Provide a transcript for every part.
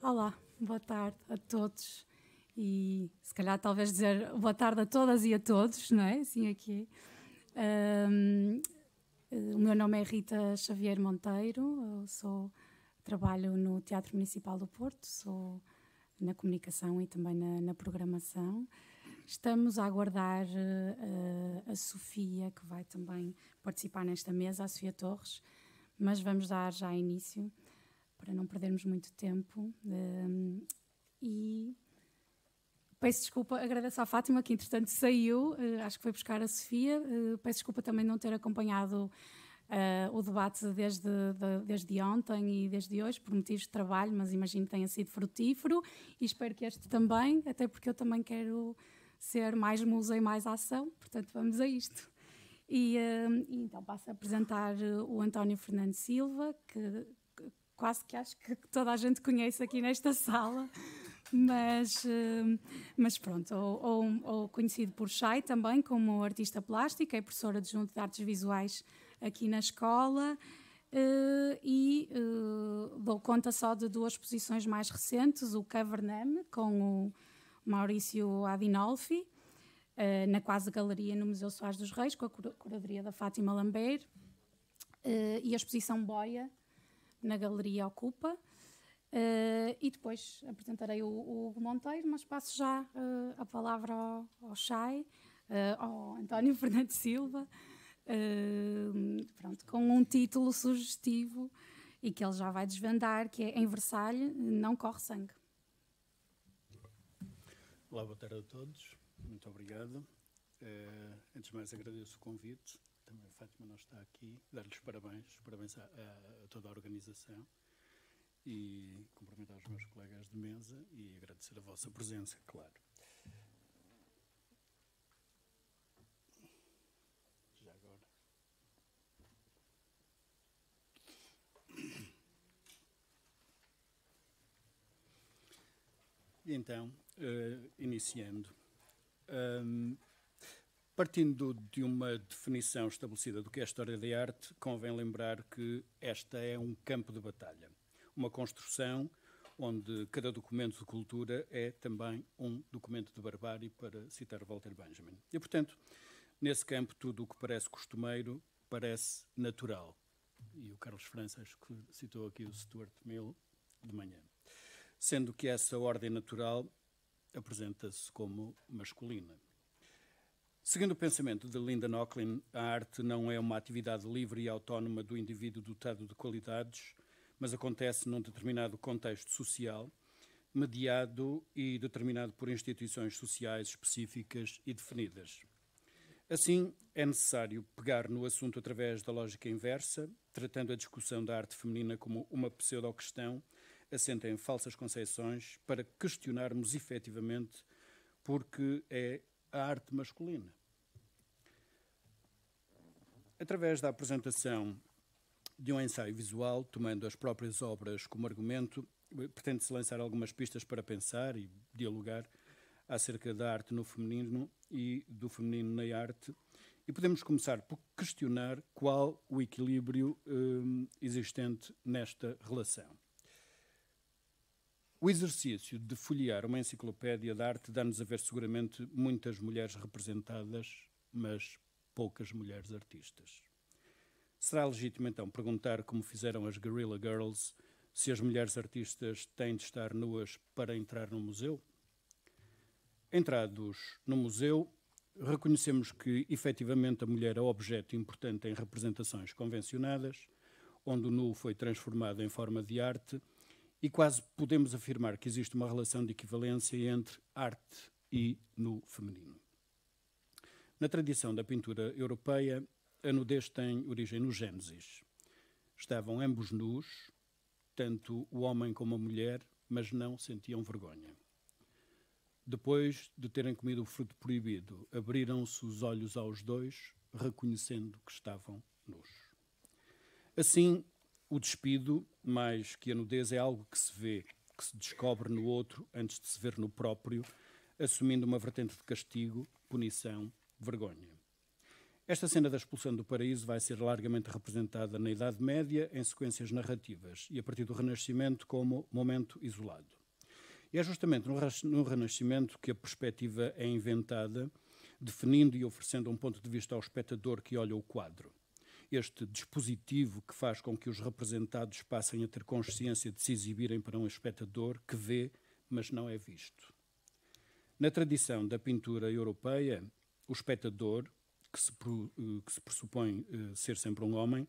Olá, boa tarde a todos e se calhar talvez dizer boa tarde a todas e a todos, não é? Assim aqui. O meu nome é Rita Xavier Monteiro, trabalho no Teatro Municipal do Porto, sou na comunicação e também na programação. Estamos a aguardar a Sofia, que vai também participar nesta mesa, a Sofia Torres, mas vamos dar já início para não perdermos muito tempo. E peço desculpa, agradeço à Fátima, que entretanto saiu, acho que foi buscar a Sofia. Peço desculpa também não ter acompanhado o debate desde ontem e desde hoje, por motivos de trabalho, mas imagino que tenha sido frutífero e espero que este também, até porque eu também quero ser mais musa e mais ação, portanto vamos a isto. E então passo a apresentar o António Fernando Silva, que quase que acho que toda a gente conhece aqui nesta sala, mas pronto, ou conhecido por Chay também como artista plástico, é professora adjunta de artes visuais aqui na escola e dou conta só de duas exposições mais recentes, o Cavername com o Maurício Adinolfi, na Quase Galeria no Museu Soares dos Reis, com a curadoria da Fátima Lambert, e a exposição Boia na Galeria Ocupa, e depois apresentarei o Hugo Monteiro, mas passo já a palavra ao Chay, ao António Fernando Silva, pronto, com um título sugestivo e que ele já vai desvendar, que é Em Versalhes não corre sangue. Olá, boa tarde a todos, muito obrigado. Antes de mais agradeço o convite, também a Fátima não está aqui, dar-lhes parabéns a toda a organização e cumprimentar os meus colegas de mesa e agradecer a vossa presença, claro. Já agora. E então, iniciando, partindo de uma definição estabelecida do que é a história da arte, convém lembrar que esta é um campo de batalha, uma construção onde cada documento de cultura é também um documento de barbárie, para citar Walter Benjamin. E, portanto, nesse campo, tudo o que parece costumeiro parece natural. E o Carlos França, acho que citou aqui o Stuart Mill de manhã. Sendo que essa ordem natural apresenta-se como masculina. Segundo o pensamento de Linda Nochlin, a arte não é uma atividade livre e autónoma do indivíduo dotado de qualidades, mas acontece num determinado contexto social, mediado e determinado por instituições sociais específicas e definidas. Assim, é necessário pegar no assunto através da lógica inversa, tratando a discussão da arte feminina como uma pseudo-questão assenta em falsas concepções, para questionarmos efetivamente porque é a arte masculina. Através da apresentação de um ensaio visual, tomando as próprias obras como argumento, pretende-se lançar algumas pistas para pensar e dialogar acerca da arte no feminino e do feminino na arte. E podemos começar por questionar qual o equilíbrio existente nesta relação. O exercício de folhear uma enciclopédia de arte dá-nos a ver seguramente muitas mulheres representadas, mas poucas mulheres artistas. Será legítimo então perguntar, como fizeram as Guerrilla Girls, se as mulheres artistas têm de estar nuas para entrar no museu? Entrados no museu, reconhecemos que efetivamente a mulher é objeto importante em representações convencionadas, onde o nu foi transformado em forma de arte, e quase podemos afirmar que existe uma relação de equivalência entre arte e nu feminino. Na tradição da pintura europeia, a nudez tem origem no Gênesis. Estavam ambos nus, tanto o homem como a mulher, mas não sentiam vergonha. Depois de terem comido o fruto proibido, abriram-se os olhos aos dois, reconhecendo que estavam nus. Assim, o despido, mais que a nudez, é algo que se vê, que se descobre no outro antes de se ver no próprio, assumindo uma vertente de castigo, punição, vergonha. Esta cena da expulsão do paraíso vai ser largamente representada na Idade Média em sequências narrativas e a partir do Renascimento como momento isolado. E é justamente no Renascimento que a perspectiva é inventada, definindo e oferecendo um ponto de vista ao espectador que olha o quadro. Este dispositivo que faz com que os representados passem a ter consciência de se exibirem para um espectador que vê, mas não é visto. Na tradição da pintura europeia, o espectador, que se pressupõe ser sempre um homem,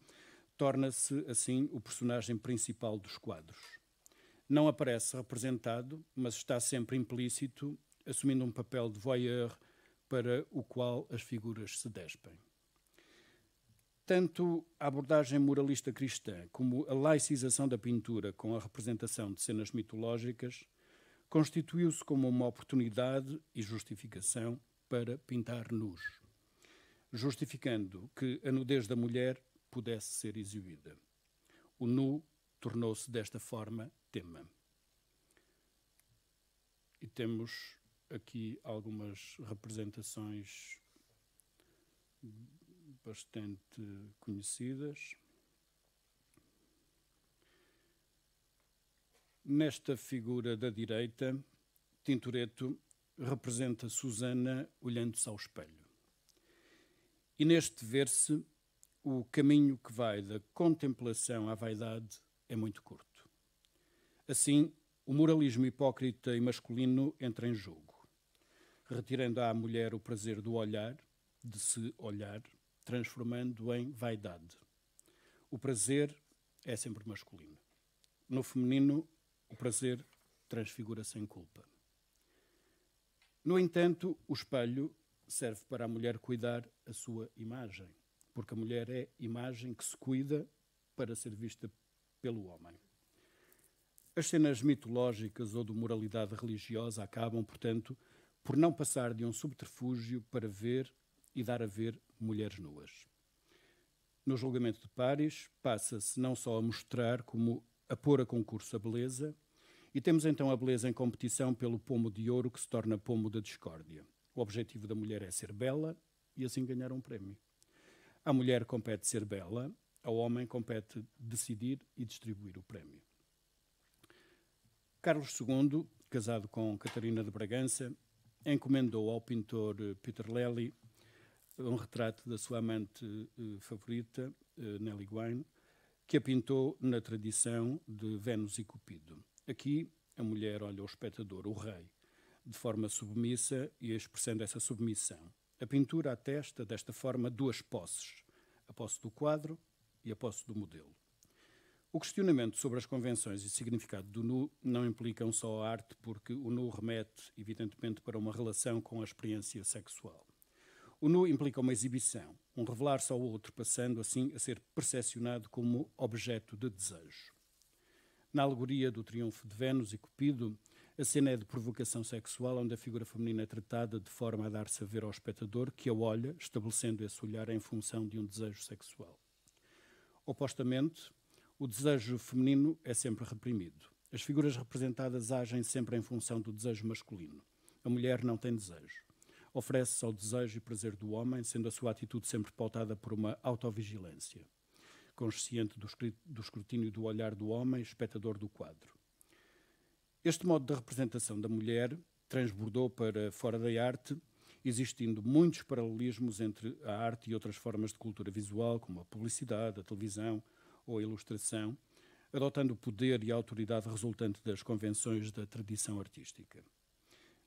torna-se, assim, o personagem principal dos quadros. Não aparece representado, mas está sempre implícito, assumindo um papel de voyeur para o qual as figuras se despem. Tanto a abordagem moralista cristã como a laicização da pintura com a representação de cenas mitológicas constituiu-se como uma oportunidade e justificação para pintar nus, justificando que a nudez da mulher pudesse ser exibida. O nu tornou-se desta forma tema. E temos aqui algumas representações bastante conhecidas. Nesta figura da direita, Tintoretto representa Susana olhando-se ao espelho. E neste ver-se, o caminho que vai da contemplação à vaidade é muito curto. Assim, o moralismo hipócrita e masculino entra em jogo, retirando à mulher o prazer do olhar, de se olhar, transformando em vaidade. O prazer é sempre masculino. No feminino, o prazer transfigura-se em culpa. No entanto, o espelho serve para a mulher cuidar a sua imagem, porque a mulher é imagem que se cuida para ser vista pelo homem. As cenas mitológicas ou de moralidade religiosa acabam, portanto, por não passar de um subterfúgio para ver e dar a ver mulheres nuas. No julgamento de Paris, passa-se não só a mostrar, como a pôr a concurso a beleza, e temos então a beleza em competição pelo pomo de ouro que se torna pomo da discórdia. O objetivo da mulher é ser bela e assim ganhar um prémio. À mulher compete ser bela, ao homem compete decidir e distribuir o prémio. Carlos II, casado com Catarina de Bragança, encomendou ao pintor Peter Lely um retrato da sua amante favorita, Nelly Gwyn, que a pintou na tradição de Vênus e Cupido. Aqui, a mulher olha o espectador, o rei, de forma submissa e expressando essa submissão. A pintura atesta, desta forma, duas posses, a posse do quadro e a posse do modelo. O questionamento sobre as convenções e significado do nu não implicam só a arte, porque o nu remete, evidentemente, para uma relação com a experiência sexual. O nu implica uma exibição, um revelar-se ao outro, passando assim a ser percepcionado como objeto de desejo. Na alegoria do triunfo de Vênus e Cupido, a cena é de provocação sexual, onde a figura feminina é tratada de forma a dar-se a ver ao espectador, que a olha, estabelecendo esse olhar em função de um desejo sexual. Opostamente, o desejo feminino é sempre reprimido. As figuras representadas agem sempre em função do desejo masculino. A mulher não tem desejo. Oferece-se ao desejo e prazer do homem, sendo a sua atitude sempre pautada por uma autovigilância, consciente do escrutínio do olhar do homem, espectador do quadro. Este modo de representação da mulher transbordou para fora da arte, existindo muitos paralelismos entre a arte e outras formas de cultura visual, como a publicidade, a televisão ou a ilustração, adotando o poder e a autoridade resultante das convenções da tradição artística.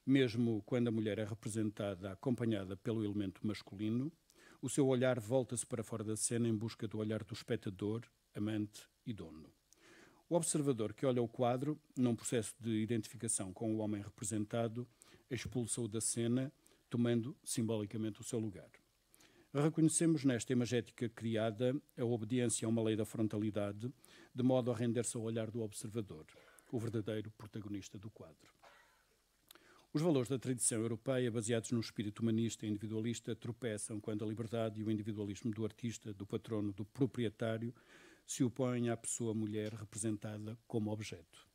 Mesmo quando a mulher é representada acompanhada pelo elemento masculino, o seu olhar volta-se para fora da cena em busca do olhar do espectador, amante e dono. O observador que olha o quadro, num processo de identificação com o homem representado, expulsa-o da cena, tomando simbolicamente o seu lugar. Reconhecemos nesta imagética criada a obediência a uma lei da frontalidade, de modo a render-se ao olhar do observador, o verdadeiro protagonista do quadro. Os valores da tradição europeia, baseados no espírito humanista e individualista, tropeçam quando a liberdade e o individualismo do artista, do patrono, do proprietário, se opõem à pessoa mulher representada como objeto.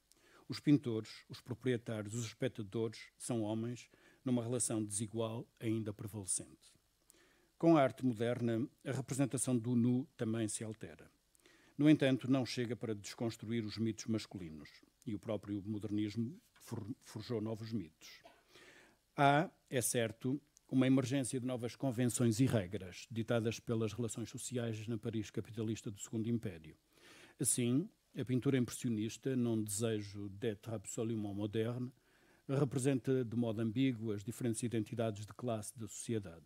Os pintores, os proprietários, os espectadores são homens numa relação desigual ainda prevalecente. Com a arte moderna, a representação do nu também se altera. No entanto, não chega para desconstruir os mitos masculinos, e o próprio modernismo forjou novos mitos. Há, é certo, uma emergência de novas convenções e regras, ditadas pelas relações sociais na Paris capitalista do Segundo Império. Assim, a pintura impressionista, num desejo d'être absolument moderne, representa de modo ambíguo as diferentes identidades de classe da sociedade.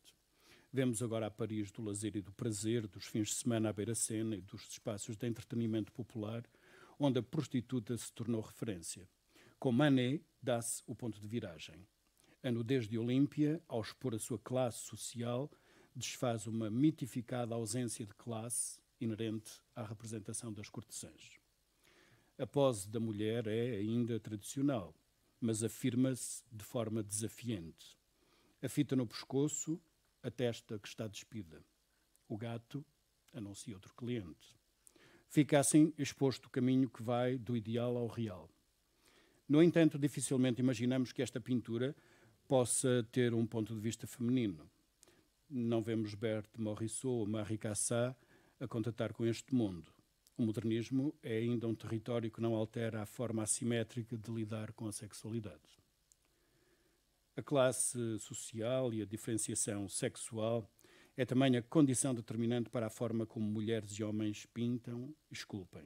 Vemos agora a Paris do lazer e do prazer, dos fins de semana à beira-cena e dos espaços de entretenimento popular, onde a prostituta se tornou referência. Com Manet, dá-se o ponto de viragem. A nudez de Olímpia, ao expor a sua classe social, desfaz uma mitificada ausência de classe inerente à representação das cortesãs. A pose da mulher é ainda tradicional, mas afirma-se de forma desafiante. A fita no pescoço atesta que está despida. O gato anuncia outro cliente. Fica assim exposto o caminho que vai do ideal ao real. No entanto, dificilmente imaginamos que esta pintura possa ter um ponto de vista feminino. Não vemos Berthe Morisot ou Marie Cassatt a contatar com este mundo. O modernismo é ainda um território que não altera a forma assimétrica de lidar com a sexualidade. A classe social e a diferenciação sexual é também a condição determinante para a forma como mulheres e homens pintam e esculpem.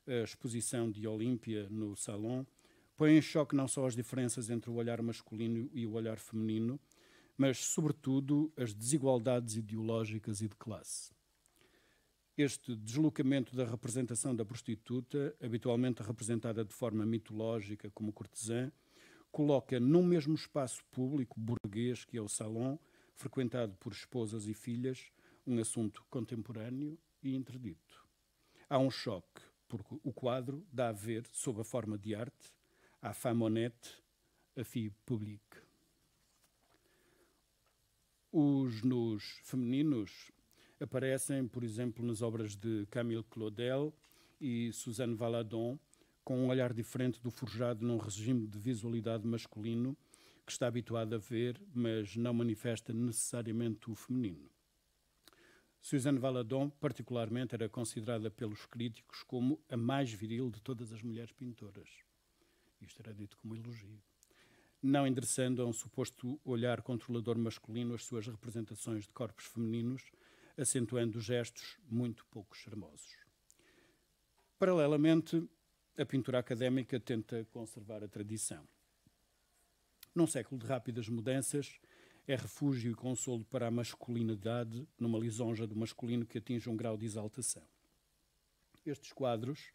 A exposição de Olímpia no Salon põe em choque não só as diferenças entre o olhar masculino e o olhar feminino, mas, sobretudo, as desigualdades ideológicas e de classe. Este deslocamento da representação da prostituta, habitualmente representada de forma mitológica como cortesã, coloca num mesmo espaço público burguês que é o salão, frequentado por esposas e filhas, um assunto contemporâneo e interdito. Há um choque, porque o quadro dá a ver, sob a forma de arte, à femme honnête, à fille publique. Os nus femininos aparecem, por exemplo, nas obras de Camille Claudel e Suzanne Valadon, com um olhar diferente do forjado num regime de visualidade masculino que está habituado a ver, mas não manifesta necessariamente o feminino. Suzanne Valadon, particularmente, era considerada pelos críticos como a mais viril de todas as mulheres pintoras. Isto era dito como elogio. Não endereçando a um suposto olhar controlador masculino as suas representações de corpos femininos, acentuando gestos muito pouco charmosos. Paralelamente, a pintura académica tenta conservar a tradição. Num século de rápidas mudanças, é refúgio e consolo para a masculinidade numa lisonja do masculino que atinge um grau de exaltação. Estes quadros,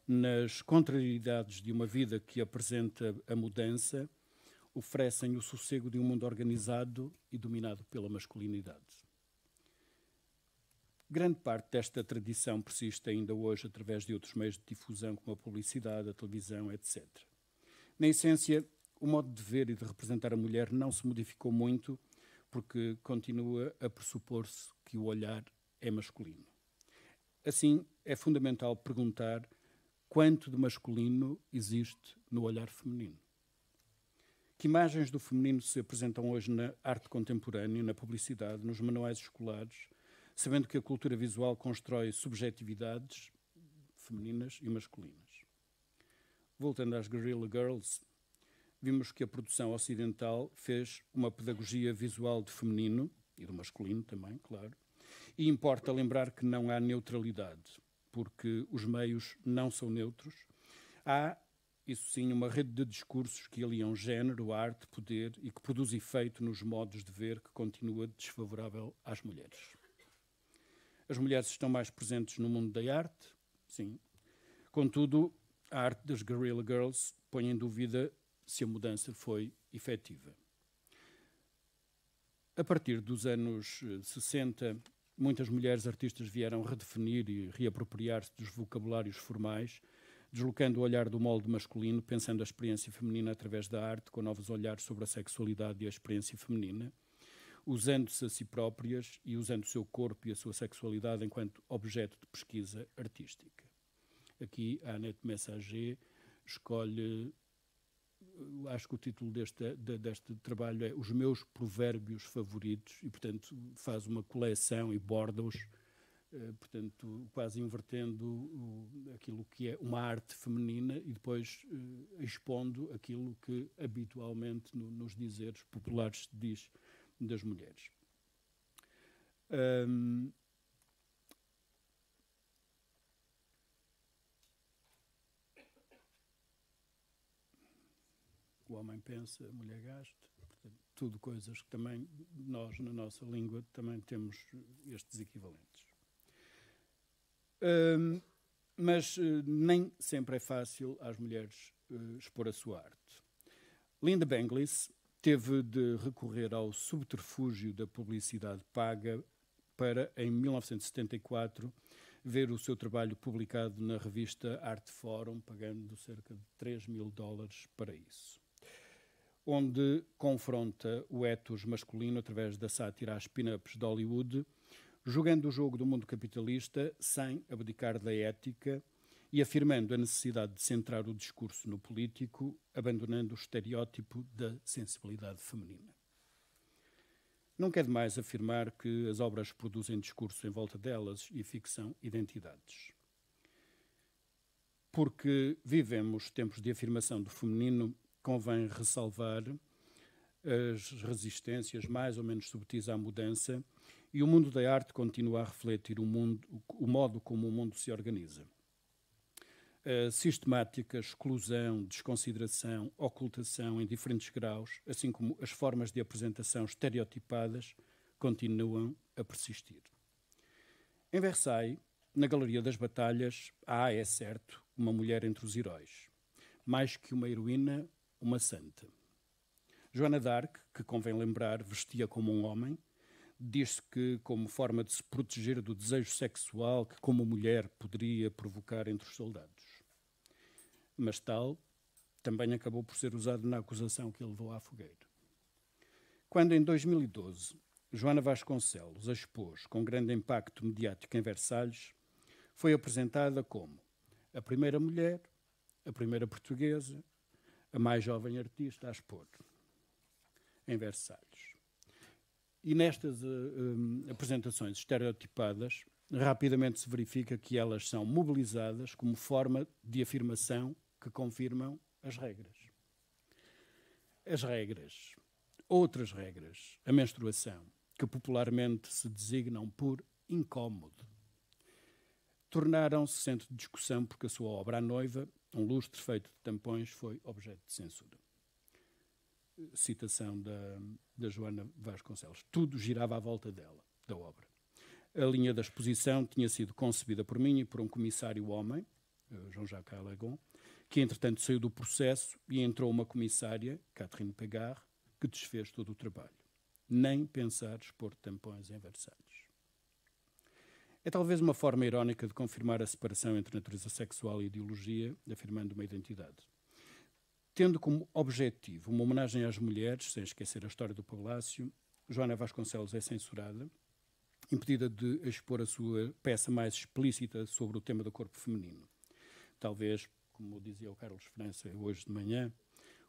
nas contrariedades de uma vida que apresenta a mudança, oferecem o sossego de um mundo organizado e dominado pela masculinidade. Grande parte desta tradição persiste ainda hoje através de outros meios de difusão, como a publicidade, a televisão, etc. Na essência, o modo de ver e de representar a mulher não se modificou muito, porque continua a pressupor-se que o olhar é masculino. Assim, é fundamental perguntar quanto de masculino existe no olhar feminino. Que imagens do feminino se apresentam hoje na arte contemporânea, na publicidade, nos manuais escolares, sabendo que a cultura visual constrói subjetividades femininas e masculinas. Voltando às Guerrilla Girls, vimos que a produção ocidental fez uma pedagogia visual de feminino, e do masculino também, claro, e importa lembrar que não há neutralidade, porque os meios não são neutros. Há, isso sim, uma rede de discursos que aliam género, arte, poder e que produz efeito nos modos de ver que continua desfavorável às mulheres. As mulheres estão mais presentes no mundo da arte, sim. Contudo, a arte das Guerrilla Girls põe em dúvida se a mudança foi efetiva. A partir dos anos 60, muitas mulheres artistas vieram redefinir e reapropriar-se dos vocabulários formais, deslocando o olhar do molde masculino, pensando a experiência feminina através da arte, com novos olhares sobre a sexualidade e a experiência feminina, usando-se a si próprias e usando o seu corpo e a sua sexualidade enquanto objeto de pesquisa artística. Aqui a Annette Messager escolhe acho que o título deste trabalho é Os Meus Provérbios Favoritos, e, portanto, faz uma coleção e borda-os, portanto, quase invertendo aquilo que é uma arte feminina e depois expondo aquilo que habitualmente nos dizeres populares se diz das mulheres. O homem pensa, a mulher gasta, portanto, tudo coisas que também nós, na nossa língua, também temos estes equivalentes. Mas nem sempre é fácil às mulheres expor a sua arte. Linda Benglis teve de recorrer ao subterfúgio da publicidade paga para, em 1974, ver o seu trabalho publicado na revista Art Forum, pagando cerca de $3.000 para isso, onde confronta o ethos masculino através da sátira às pin-ups de Hollywood, jogando o jogo do mundo capitalista sem abdicar da ética e afirmando a necessidade de centrar o discurso no político, abandonando o estereótipo da sensibilidade feminina. Nunca é demais afirmar que as obras produzem discurso em volta delas e ficção identidades. Porque vivemos tempos de afirmação do feminino, convém ressalvar as resistências mais ou menos subtis à mudança, e o mundo da arte continua a refletir o modo como o mundo se organiza. A sistemática exclusão, desconsideração, ocultação em diferentes graus, assim como as formas de apresentação estereotipadas, continuam a persistir. Em Versailles, na Galeria das Batalhas, há, é certo, uma mulher entre os heróis. Mais que uma heroína, uma santa. Joana d'Arc, que convém lembrar, vestia como um homem, diz-se que, como forma de se proteger do desejo sexual que, como mulher, poderia provocar entre os soldados. Mas tal também acabou por ser usado na acusação que a levou à fogueira. Quando, em 2012, Joana Vasconcelos a expôs com grande impacto mediático em Versalhes, foi apresentada como a primeira mulher, a primeira portuguesa, a mais jovem artista a expor em Versalhes. E nestas apresentações estereotipadas, rapidamente se verifica que elas são mobilizadas como forma de afirmação que confirmam as regras. As regras, outras regras, a menstruação, que popularmente se designam por incómodo, tornaram-se centro de discussão porque a sua obra, A Noiva, um lustre feito de tampões, foi objeto de censura. Citação da Joana Vasconcelos. Tudo girava à volta dela, da obra. A linha da exposição tinha sido concebida por mim e por um comissário homem, Jean-Jacques Alagon, que entretanto saiu do processo e entrou uma comissária, Catherine Pegard, que desfez todo o trabalho. Nem pensar expor tampões em Versalhes. É talvez uma forma irónica de confirmar a separação entre natureza sexual e ideologia, afirmando uma identidade. Tendo como objetivo uma homenagem às mulheres, sem esquecer a história do Palácio, Joana Vasconcelos é censurada, impedida de expor a sua peça mais explícita sobre o tema do corpo feminino. Talvez, como dizia o Carlos França hoje de manhã,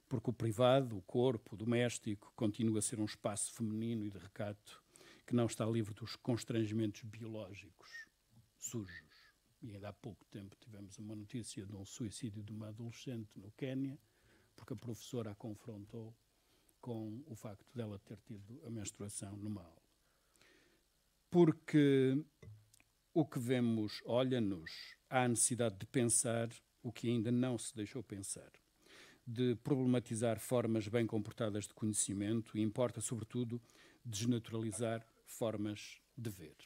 porque o privado, o corpo, o doméstico, continua a ser um espaço feminino e de recato que não está livre dos constrangimentos biológicos sujos. E ainda há pouco tempo tivemos uma notícia de um suicídio de uma adolescente no Quénia, porque a professora a confrontou com o facto dela ter tido a menstruação numa aula. Porque o que vemos olha-nos à necessidade de pensar o que ainda não se deixou pensar, de problematizar formas bem comportadas de conhecimento e importa, sobretudo, desnaturalizar formas de ver.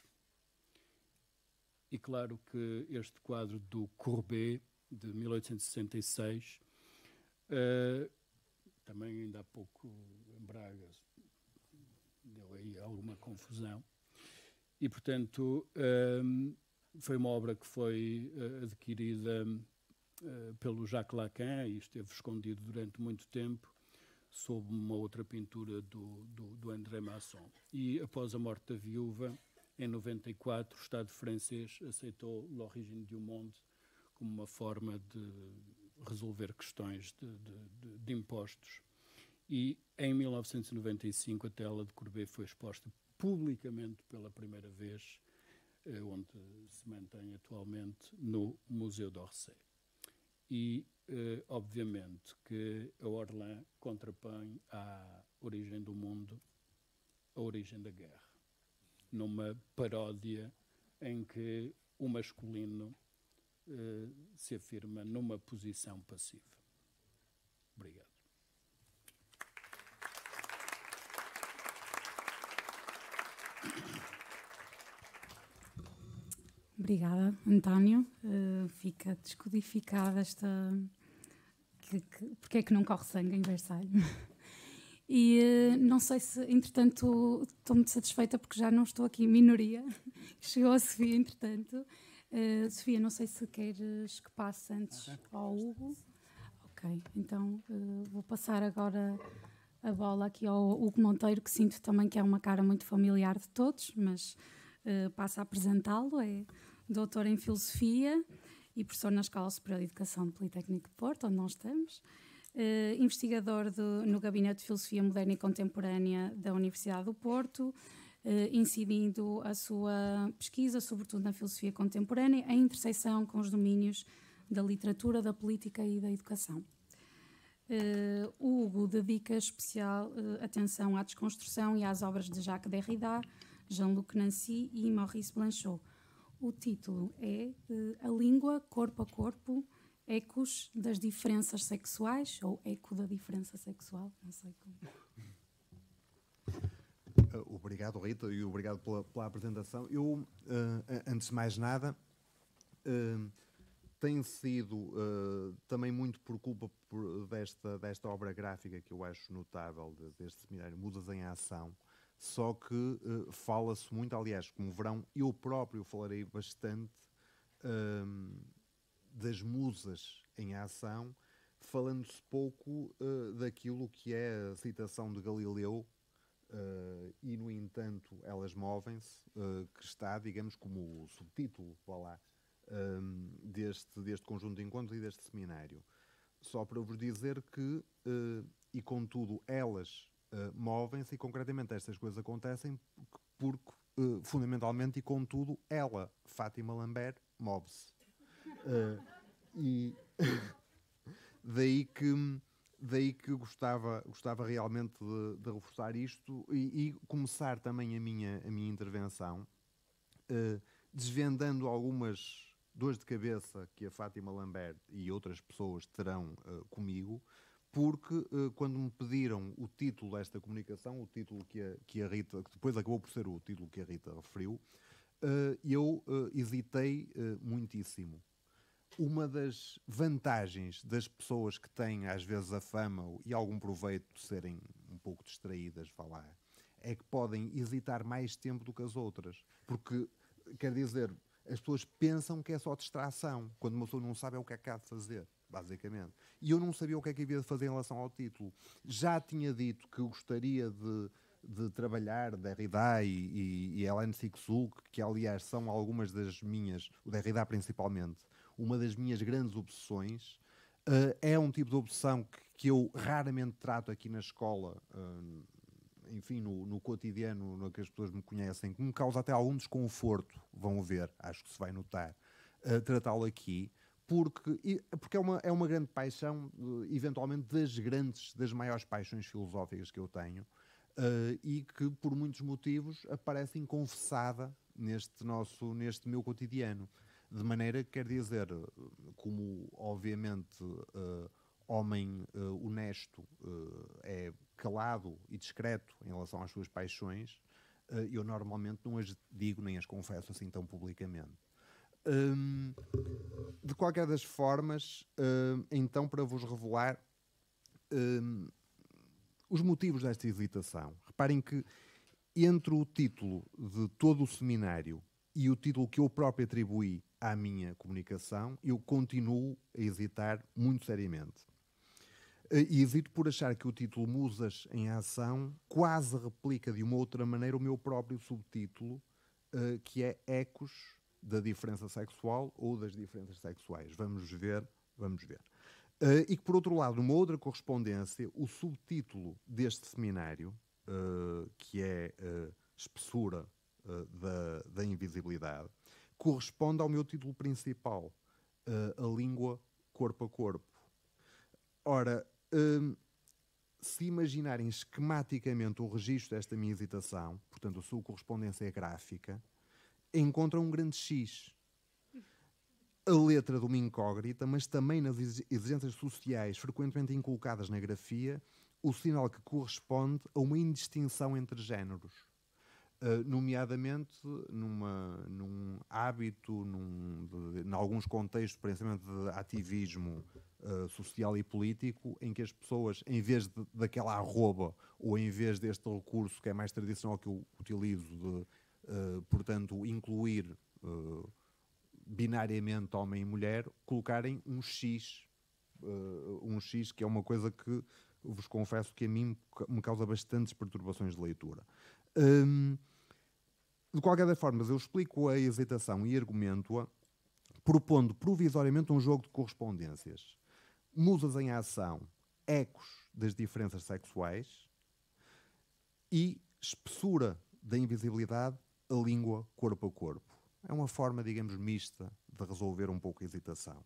E claro que este quadro do Courbet, de 1866, também ainda há pouco em Braga deu aí alguma confusão e, portanto, foi uma obra que foi adquirida pelo Jacques Lacan e esteve escondido durante muito tempo sob uma outra pintura do André Masson. E após a morte da viúva, em 94, o Estado francês aceitou L'Origine du Monde como uma forma de resolver questões de impostos. E em 1995 a tela de Courbet foi exposta publicamente pela primeira vez, onde se mantém atualmente no Museu d'Orsay. E, obviamente, que a Orlan contrapõe à origem do mundo a origem da guerra, numa paródia em que o masculino se afirma numa posição passiva. Obrigado. Obrigada, António. Fica descodificada esta... Porque é que não corre sangue em Versalhes? E não sei se, entretanto, estou muito satisfeita porque já não estou aqui em minoria. Chegou a Sofia, entretanto. Sofia, não sei se queres que passe antes ao Hugo. Ok, então vou passar agora a bola aqui ao Hugo Monteiro, que sinto também que é uma cara muito familiar de todos, mas passo a apresentá-lo. É doutor em Filosofia e professor na Escola Superior de Educação do Politécnico de Porto, onde nós estamos. Investigador no Gabinete de Filosofia Moderna e Contemporânea da Universidade do Porto, incidindo a sua pesquisa, sobretudo na filosofia contemporânea, em interseção com os domínios da literatura, da política e da educação. O Hugo dedica especial atenção à desconstrução e às obras de Jacques Derrida, Jean-Luc Nancy e Maurice Blanchot. O título é A Língua, Corpo a Corpo, Ecos das Diferenças Sexuais, ou Eco da Diferença Sexual, não sei como. Obrigado, Rita, e obrigado pela apresentação. Eu, antes de mais nada, tenho sido também muito por culpa desta obra gráfica que eu acho notável, deste seminário, Musas em Ação, só que fala-se muito, aliás, como verão, eu próprio falarei bastante das musas em ação, falando-se pouco daquilo que é a citação de Galileu, e, no entanto, elas movem-se, que está, digamos, como o subtítulo, vá lá, deste conjunto de encontros e deste seminário. Só para vos dizer que, e contudo, elas movem-se, e concretamente estas coisas acontecem porque, fundamentalmente, e contudo, ela, Fátima Lambert, move-se. E daí que gostava realmente de reforçar isto e começar também a minha intervenção desvendando algumas dores de cabeça que a Fátima Lambert e outras pessoas terão comigo, porque quando me pediram o título desta comunicação, o título que a Rita, que depois acabou por ser o título que a Rita referiu, eu hesitei muitíssimo. Uma das vantagens das pessoas que têm às vezes a fama e algum proveito de serem um pouco distraídas, é que podem hesitar mais tempo do que as outras. Porque, quer dizer, as pessoas pensam que é só distração, quando uma pessoa não sabe o que é que há de fazer, basicamente. E eu não sabia o que é que havia de fazer em relação ao título. Já tinha dito que eu gostaria de trabalhar Derrida e Hélène Cixous, que aliás são algumas das minhas, o Derrida principalmente, uma das minhas grandes obsessões. É um tipo de obsessão que eu raramente trato aqui na escola, enfim, no cotidiano, no que as pessoas me conhecem, que me causa até algum desconforto, vão ver, acho que se vai notar, tratá-lo aqui, porque é uma grande paixão, eventualmente das maiores paixões filosóficas que eu tenho, e que por muitos motivos aparece inconfessada neste meu cotidiano. De maneira que, quer dizer, como obviamente homem honesto é calado e discreto em relação às suas paixões, eu normalmente não as digo nem as confesso assim tão publicamente. De qualquer das formas, então, para vos revelar os motivos desta hesitação. Reparem que entre o título de todo o seminário e o título que eu próprio atribuí à minha comunicação, eu continuo a hesitar muito seriamente. E hesito por achar que o título Musas em Ação quase replica de uma outra maneira o meu próprio subtítulo, que é Ecos da Diferença Sexual ou das Diferenças Sexuais. Vamos ver. E que, por outro lado, numa outra correspondência, o subtítulo deste seminário, que é Espessura da Invisibilidade, corresponde ao meu título principal, A Língua Corpo a Corpo. Ora, se imaginarem esquematicamente o registro desta minha hesitação, portanto a sua correspondência gráfica, encontram um grande X. A letra de uma incógnita, mas também nas exigências sociais frequentemente inculcadas na grafia, o sinal que corresponde a uma indistinção entre géneros. Nomeadamente num hábito, em alguns contextos, principalmente de ativismo social e político, em que as pessoas, em vez daquela arroba, ou em vez deste recurso que é mais tradicional que eu utilizo, de, portanto, incluir binariamente homem e mulher, colocarem um X, que é uma coisa que vos confesso que a mim me causa bastantes perturbações de leitura. De qualquer das formas, eu explico a hesitação e argumento-a propondo provisoriamente um jogo de correspondências. Musas em ação, ecos das diferenças sexuais e espessura da invisibilidade, a língua corpo a corpo. É uma forma, digamos, mista de resolver um pouco a hesitação.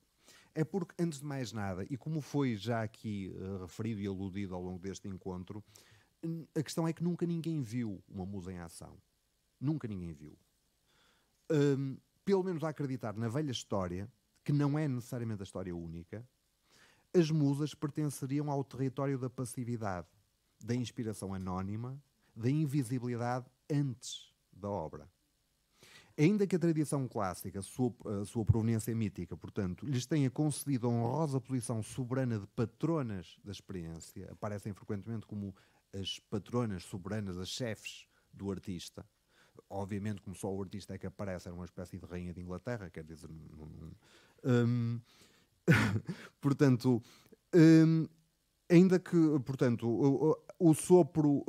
É porque, antes de mais nada, e como foi já aqui referido e aludido ao longo deste encontro, a questão é que nunca ninguém viu uma musa em ação. Nunca ninguém viu. Pelo menos a acreditar na velha história, que não é necessariamente a história única, as musas pertenceriam ao território da passividade, da inspiração anónima, da invisibilidade antes da obra. Ainda que a tradição clássica, a sua proveniência mítica, portanto, lhes tenha concedido a honrosa posição soberana de patronas da experiência, aparecem frequentemente como as patronas soberanas, as chefes do artista. Obviamente, como só o artista é que aparece, era uma espécie de rainha de Inglaterra, quer dizer... portanto, ainda que, portanto, o sopro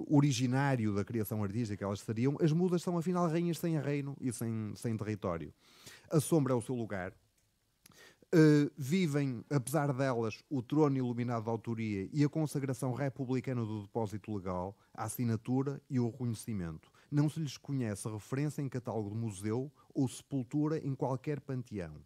originário da criação artística, elas seriam, as musas são afinal rainhas sem reino e sem território. A sombra é o seu lugar. Vivem, apesar delas, o trono iluminado da autoria e a consagração republicana do depósito legal, a assinatura e o reconhecimento. Não se lhes conhece referência em catálogo de museu ou sepultura em qualquer panteão.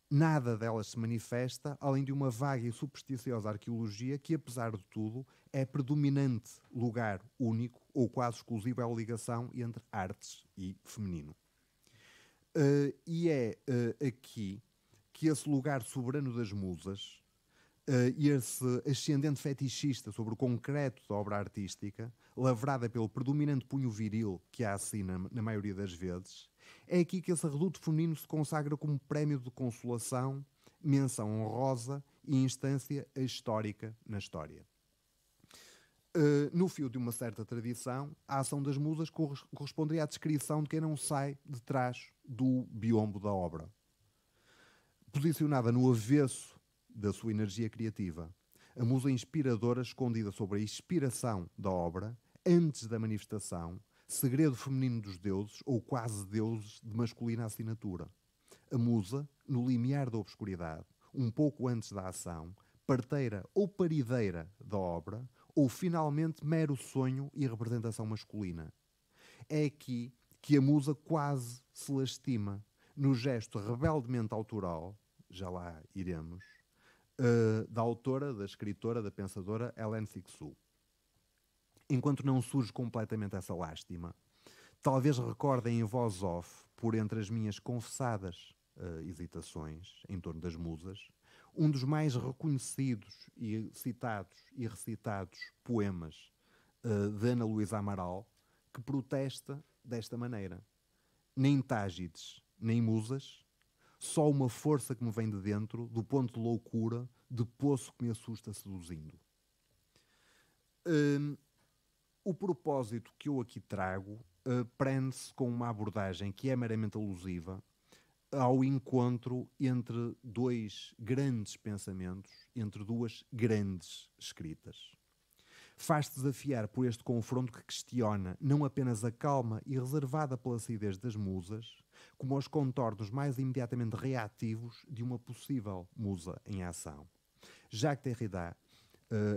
Nada delas se manifesta, além de uma vaga e supersticiosa arqueologia que, apesar de tudo, é predominante lugar único ou quase exclusivo à ligação entre artes e feminino. E é aqui que esse lugar soberano das musas e esse ascendente fetichista sobre o concreto da obra artística, lavrada pelo predominante punho viril que a assina na maioria das vezes, é aqui que esse reduto feminino se consagra como prémio de consolação, menção honrosa e instância histórica na história. No fio de uma certa tradição, a ação das musas corresponderia à descrição de quem não sai de trás do biombo da obra. Posicionada no avesso da sua energia criativa, a musa inspiradora escondida sobre a inspiração da obra, antes da manifestação, segredo feminino dos deuses ou quase deuses de masculina assinatura. A musa, no limiar da obscuridade, um pouco antes da ação, parteira ou parideira da obra, ou finalmente mero sonho e representação masculina. É aqui que a musa quase se lastima, no gesto rebeldemente autoral, já lá iremos, da autora, da escritora, da pensadora Hélène Cixous. Enquanto não surge completamente essa lástima, talvez recordem em voz off, por entre as minhas confessadas hesitações em torno das musas, um dos mais reconhecidos e citados e recitados poemas de Ana Luísa Amaral, que protesta desta maneira: nem tágides, nem musas, só uma força que me vem de dentro, do ponto de loucura, de poço que me assusta seduzindo. O propósito que eu aqui trago prende-se com uma abordagem que é meramente alusiva ao encontro entre dois grandes pensamentos, entre duas grandes escritas. Faz-se desafiar por este confronto que questiona não apenas a calma e reservada placidez das musas, como os contornos mais imediatamente reativos de uma possível musa em ação. Jacques Derrida,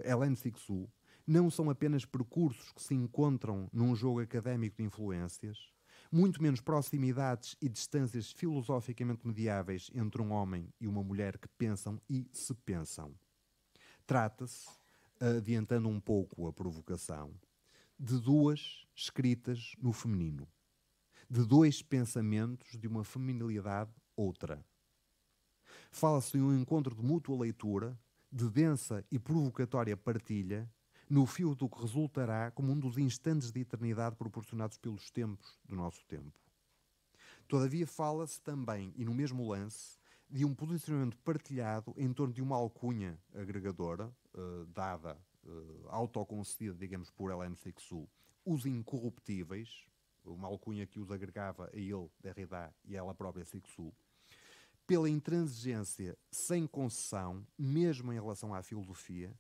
Hélène Cixous, não são apenas percursos que se encontram num jogo académico de influências, muito menos proximidades e distâncias filosoficamente mediáveis entre um homem e uma mulher que pensam e se pensam. Trata-se, adiantando um pouco a provocação, de duas escritas no feminino, de dois pensamentos de uma feminilidade outra. Fala-se de um encontro de mútua leitura, de densa e provocatória partilha, no fio do que resultará como um dos instantes de eternidade proporcionados pelos tempos do nosso tempo. Todavia fala-se também, e no mesmo lance, de um posicionamento partilhado em torno de uma alcunha agregadora, dada, autoconcedida, digamos, por Hélène Cixous, os incorruptíveis, uma alcunha que os agregava a ele, Derrida, e a ela própria, Cixous, pela intransigência sem concessão, mesmo em relação à filosofia,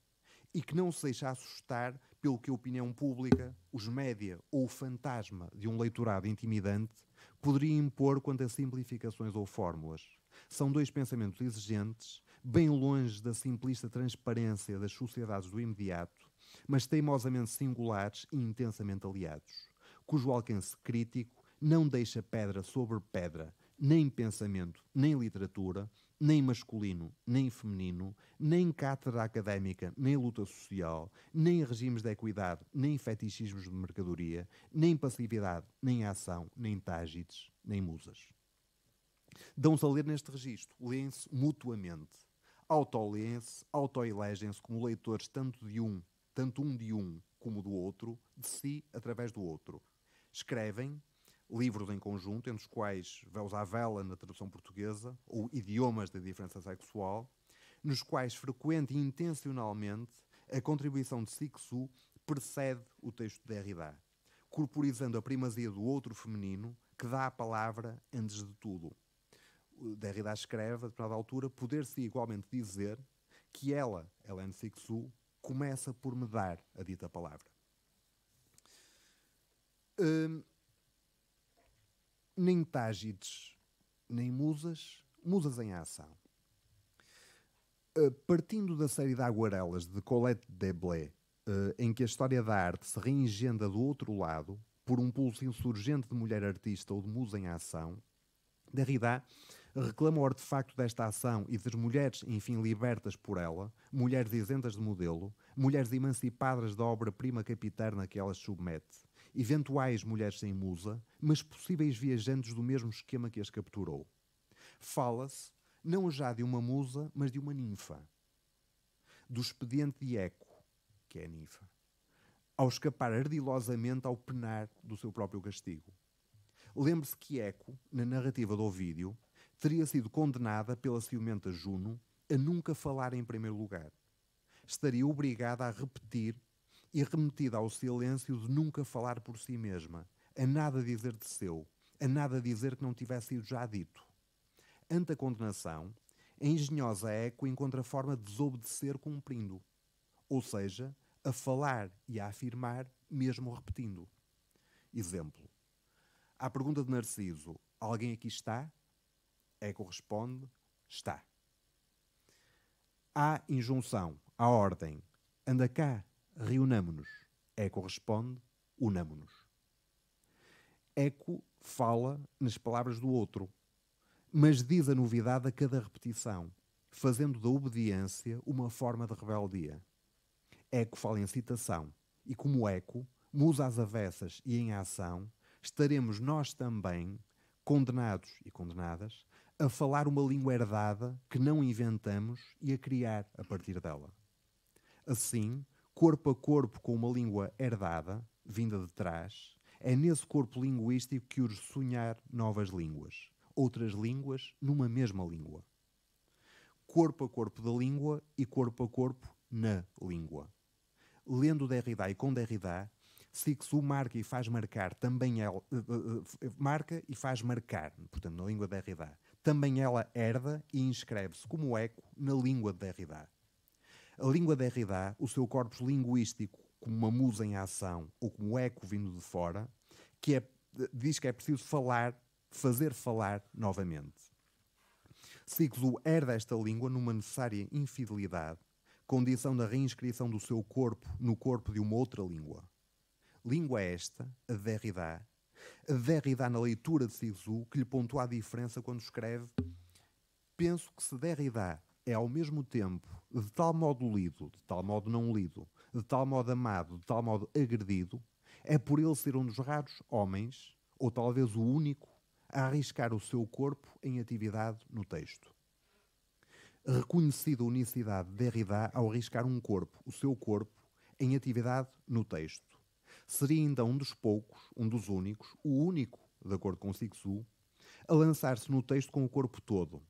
e que não se deixa assustar pelo que a opinião pública, os média ou o fantasma de um leitorado intimidante poderia impor quanto a simplificações ou fórmulas. São dois pensamentos exigentes, bem longe da simplista transparência das sociedades do imediato, mas teimosamente singulares e intensamente aliados, cujo alcance crítico não deixa pedra sobre pedra, nem pensamento, nem literatura, nem masculino, nem feminino, nem cátedra académica, nem luta social, nem regimes de equidade, nem fetichismos de mercadoria, nem passividade, nem ação, nem tágites, nem musas. Dão-se a ler neste registro, leem-se mutuamente, auto-leem-se, auto-elegem-se como leitores tanto um de um como do outro, de si através do outro. Escrevem livros em conjunto, entre os quais Véus à Vela, na tradução portuguesa, ou Idiomas da Diferença Sexual, nos quais, frequente e intencionalmente, a contribuição de Cixous precede o texto de Derrida, corporizando a primazia do outro feminino, que dá a palavra antes de tudo. Derrida escreve, a determinada altura, poder-se igualmente dizer que ela, Hélène Cixous, começa por me dar a dita palavra. Nem tágites, nem musas, musas em ação. Partindo da série de aguarelas de Colette Deblé, em que a história da arte se reengenda do outro lado, por um pulso insurgente de mulher artista ou de musa em ação, Derrida reclama o artefacto desta ação e das mulheres, enfim, libertas por ela, mulheres isentas de modelo, mulheres emancipadas da obra-prima capiterna que ela submete, eventuais mulheres sem musa, mas possíveis viajantes do mesmo esquema que as capturou. Fala-se não já de uma musa, mas de uma ninfa. Do expediente de Eco, que é a ninfa, ao escapar ardilosamente ao penar do seu próprio castigo. Lembre-se que Eco, na narrativa de Ovídio, teria sido condenada pela ciumenta Juno a nunca falar em primeiro lugar. Estaria obrigada a repetir e remetida ao silêncio de nunca falar por si mesma, a nada dizer de seu, a nada dizer que não tivesse sido já dito. Ante a condenação, a engenhosa Eco encontra forma de desobedecer cumprindo, ou seja, a falar e a afirmar mesmo repetindo. Exemplo. À pergunta de Narciso, alguém aqui está? Eco responde, está. À injunção, à ordem, anda cá, reunamo-nos. Eco responde, unamo-nos. Eco fala nas palavras do outro, mas diz a novidade a cada repetição, fazendo da obediência uma forma de rebeldia. Eco fala em citação, e como Eco, musa às avessas e em ação, estaremos nós também, condenados e condenadas, a falar uma língua herdada que não inventamos e a criar a partir dela. Assim, corpo a corpo com uma língua herdada, vinda de trás, é nesse corpo linguístico que urge sonhar novas línguas, outras línguas numa mesma língua. Corpo a corpo da língua e corpo a corpo na língua. Lendo Derrida e com Derrida, Cixous marca e faz marcar também ela, marca e faz marcar, portanto, na língua de Derrida. Também ela herda e inscreve-se como eco na língua de Derrida. A língua de Derrida, o seu corpus linguístico como uma musa em ação ou como eco vindo de fora, diz que é preciso falar fazer falar novamente. Sigsu herda esta língua numa necessária infidelidade, condição da reinscrição do seu corpo no corpo de uma outra língua. Língua esta, a de Derrida na leitura de Sigsu, que lhe pontua a diferença quando escreve: penso que se Derrida é ao mesmo tempo de tal modo lido, de tal modo não lido, de tal modo amado, de tal modo agredido, é por ele ser um dos raros homens, ou talvez o único, a arriscar o seu corpo em atividade no texto. Reconhecida a unicidade de Derrida ao arriscar um corpo, o seu corpo, em atividade no texto. Seria então um dos poucos, um dos únicos, o único, de acordo com Sigsu, a lançar-se no texto com o corpo todo,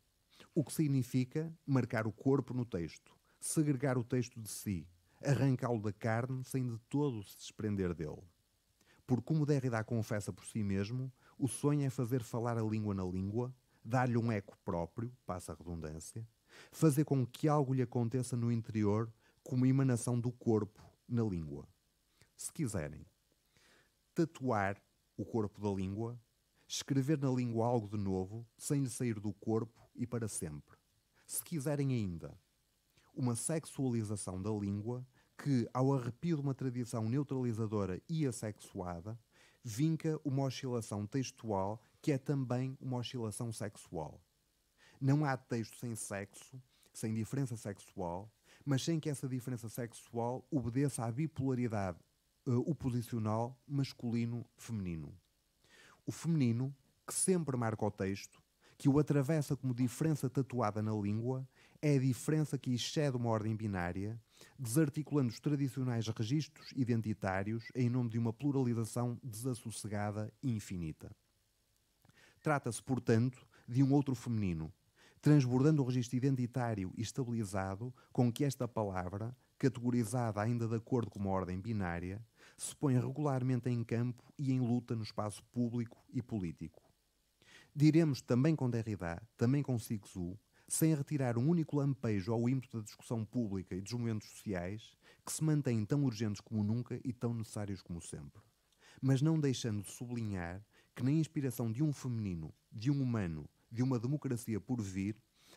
o que significa marcar o corpo no texto, segregar o texto de si, arrancá-lo da carne sem de todo se desprender dele. Porque, como Derrida confessa por si mesmo, o sonho é fazer falar a língua na língua, dar-lhe um eco próprio, passa a redundância, fazer com que algo lhe aconteça no interior como emanação do corpo na língua. Se quiserem, tatuar o corpo da língua, escrever na língua algo de novo, sem lhe sair do corpo e para sempre. Se quiserem ainda, uma sexualização da língua que, ao arrepio de uma tradição neutralizadora e assexuada, vinca uma oscilação textual que é também uma oscilação sexual. Não há texto sem sexo, sem diferença sexual, mas sem que essa diferença sexual obedeça à bipolaridade oposicional masculino-feminino. O feminino, que sempre marca o texto, que o atravessa como diferença tatuada na língua, é a diferença que excede uma ordem binária, desarticulando os tradicionais registros identitários em nome de uma pluralização desassossegada e infinita. Trata-se, portanto, de um outro feminino, transbordando o registro identitário e estabilizado com que esta palavra, categorizada ainda de acordo com uma ordem binária, se põe regularmente em campo e em luta no espaço público e político. Diremos também com Derrida, também com Sigsu, sem retirar um único lampejo ao ímpeto da discussão pública e dos movimentos sociais, que se mantêm tão urgentes como nunca e tão necessários como sempre. Mas não deixando de sublinhar que na inspiração de um feminino, de um humano, de uma democracia por vir,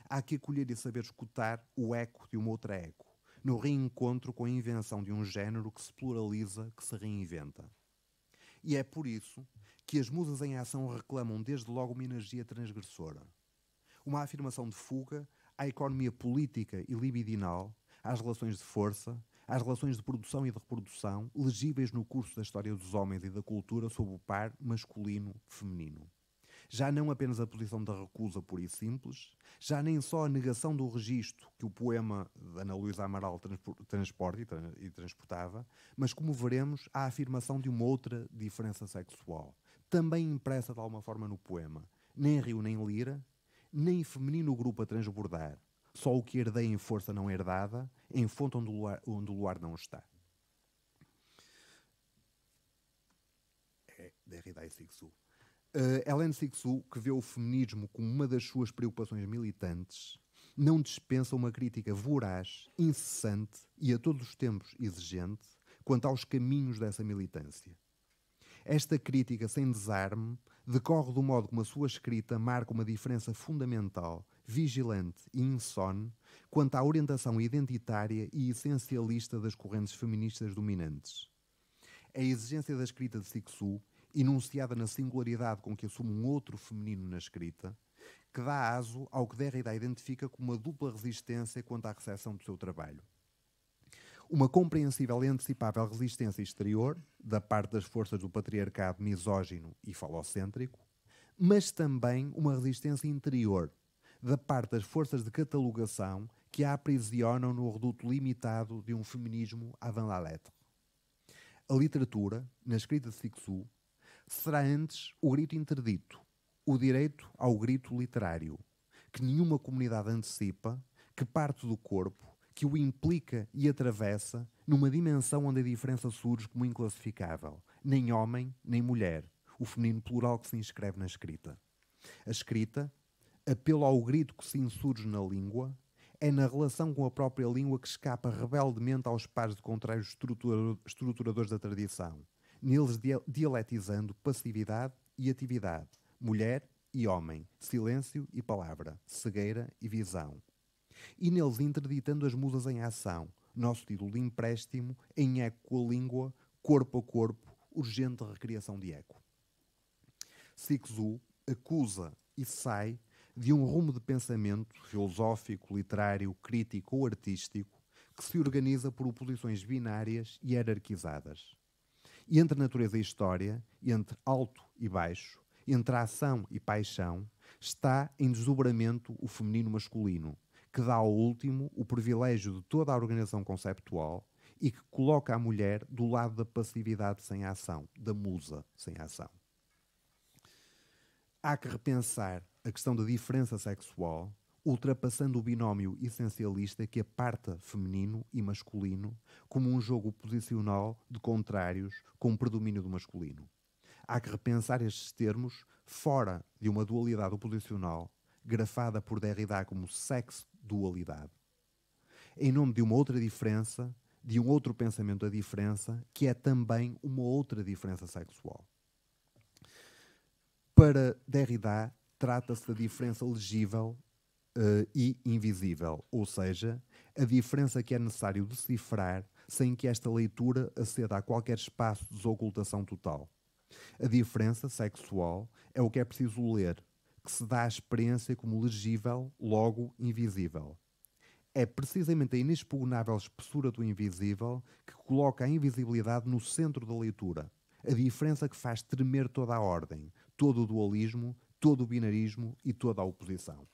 há que acolher e saber escutar o eco de uma outra eco, no reencontro com a invenção de um género que se pluraliza, que se reinventa. E é por isso que as musas em ação reclamam desde logo uma energia transgressora. Uma afirmação de fuga à economia política e libidinal, às relações de força, às relações de produção e de reprodução, legíveis no curso da história dos homens e da cultura sob o par masculino-feminino. Já não apenas a posição da recusa pura e simples, já nem só a negação do registro que o poema de Ana Luísa Amaral transporta e transportava, mas, como veremos, a afirmação de uma outra diferença sexual, também impressa de alguma forma no poema. Nem rio nem lira, nem feminino grupo a transbordar, só o que herdei em força não herdada, em fonte onde o luar não está. É Derrida e Sigsu. Hélène Sigsu, que vê o feminismo como uma das suas preocupações militantes, não dispensa uma crítica voraz, incessante e a todos os tempos exigente quanto aos caminhos dessa militância. Esta crítica sem desarme decorre do modo como a sua escrita marca uma diferença fundamental, vigilante e insone quanto à orientação identitária e essencialista das correntes feministas dominantes. A exigência da escrita de Sigsu, enunciada na singularidade com que assume um outro feminino na escrita, que dá aso ao que Derrida identifica como uma dupla resistência quanto à recepção do seu trabalho. Uma compreensível e antecipável resistência exterior, da parte das forças do patriarcado misógino e falocêntrico, mas também uma resistência interior, da parte das forças de catalogação que a aprisionam no reduto limitado de um feminismo avant la lettre. A literatura, na escrita de Sigsu, será antes o grito interdito, o direito ao grito literário, que nenhuma comunidade antecipa, que parte do corpo, que o implica e atravessa numa dimensão onde a diferença surge como inclassificável, nem homem nem mulher, o feminino plural que se inscreve na escrita. A escrita, apelo ao grito que se insurge na língua, é na relação com a própria língua que escapa rebeldemente aos pares de contrários estruturadores da tradição, neles dialetizando passividade e atividade, mulher e homem, silêncio e palavra, cegueira e visão. E neles interditando as musas em ação, nosso título de empréstimo em eco com a língua, corpo a corpo, urgente recriação de eco. Cixous acusa e sai de um rumo de pensamento filosófico, literário, crítico ou artístico que se organiza por oposições binárias e hierarquizadas. E entre natureza e história, entre alto e baixo, entre ação e paixão, está em desdobramento o feminino masculino, que dá ao último o privilégio de toda a organização conceptual e que coloca a mulher do lado da passividade sem ação, da musa sem ação. Há que repensar a questão da diferença sexual, ultrapassando o binómio essencialista que aparta feminino e masculino como um jogo posicional de contrários com predomínio do masculino. Há que repensar estes termos fora de uma dualidade oposicional grafada por Derrida como sexo-dualidade, em nome de uma outra diferença, de um outro pensamento da diferença, que é também uma outra diferença sexual. Para Derrida, trata-se da diferença legível e invisível, ou seja, a diferença que é necessário decifrar sem que esta leitura aceda a qualquer espaço de desocultação total. A diferença sexual é o que é preciso ler, que se dá à experiência como legível, logo invisível. É precisamente a inexpugnável espessura do invisível que coloca a invisibilidade no centro da leitura, a diferença que faz tremer toda a ordem, todo o dualismo, todo o binarismo e toda a oposição.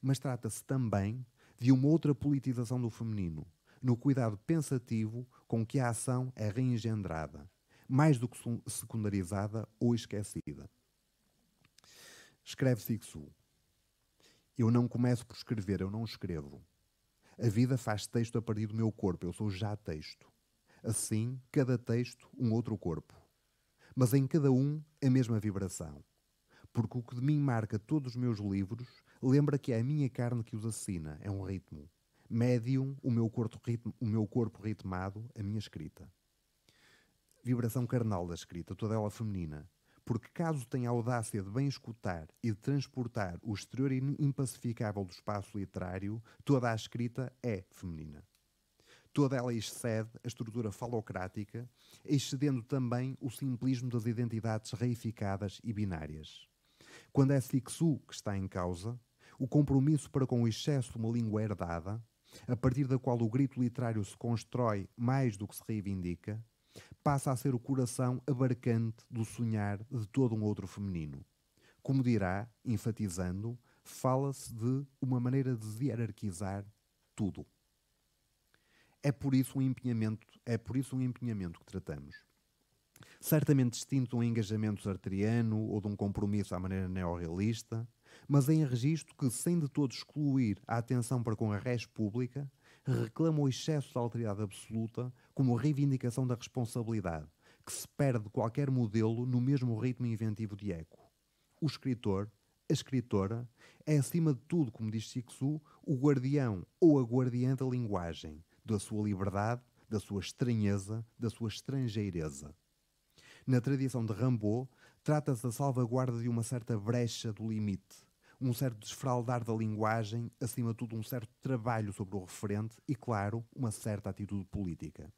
Mas trata-se também de uma outra politização do feminino, no cuidado pensativo com que a ação é reengendrada, mais do que secundarizada ou esquecida. Escreve Cixous: eu não começo por escrever, eu não escrevo. A vida faz texto a partir do meu corpo, eu sou já texto. Assim, cada texto, um outro corpo. Mas em cada um, a mesma vibração. Porque o que de mim marca todos os meus livros lembra que é a minha carne que os assina, é um ritmo. Médium, o meu corpo ritmado, a minha escrita. Vibração carnal da escrita, toda ela feminina. Porque caso tenha a audácia de bem escutar e de transportar o exterior impacificável do espaço literário, toda a escrita é feminina. Toda ela excede a estrutura falocrática, excedendo também o simplismo das identidades reificadas e binárias. Quando é Cixous que está em causa, o compromisso para com o excesso de uma língua herdada, a partir da qual o grito literário se constrói mais do que se reivindica, passa a ser o coração abarcante do sonhar de todo um outro feminino. Como dirá, enfatizando, fala-se de uma maneira de hierarquizar tudo. É por isso um empenhamento que tratamos. Certamente distinto de um engajamento sartriano ou de um compromisso à maneira neorrealista, mas em registro que, sem de todo excluir a atenção para com a res pública, reclama o excesso da autoridade absoluta como reivindicação da responsabilidade, que se perde de qualquer modelo no mesmo ritmo inventivo de eco. O escritor, a escritora, é acima de tudo, como diz Cixous, o guardião ou a guardiã da linguagem, da sua liberdade, da sua estranheza, da sua estrangeireza. Na tradição de Rimbaud, trata-se da salvaguarda de uma certa brecha do limite, um certo desfraldar da linguagem, acima de tudo um certo trabalho sobre o referente e, claro, uma certa atitude política.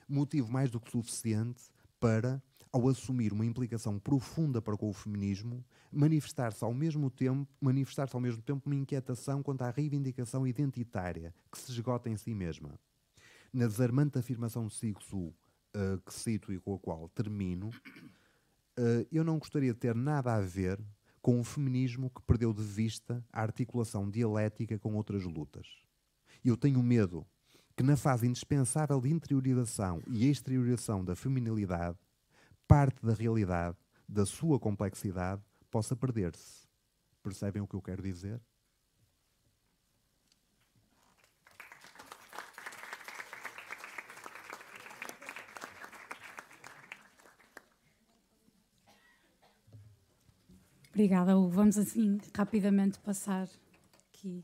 Motivo mais do que suficiente para, ao assumir uma implicação profunda para com o feminismo, manifestar-se ao mesmo tempo uma inquietação quanto à reivindicação identitária que se esgota em si mesma. Na desarmante afirmação de Cixous, que cito e com a qual termino, eu não gostaria de ter nada a ver com um feminismo que perdeu de vista a articulação dialética com outras lutas. Eu tenho medo que na fase indispensável de interiorização e exteriorização da feminilidade, parte da realidade, da sua complexidade, possa perder-se. Percebem o que eu quero dizer? Obrigada, Hugo. Vamos assim rapidamente passar aqui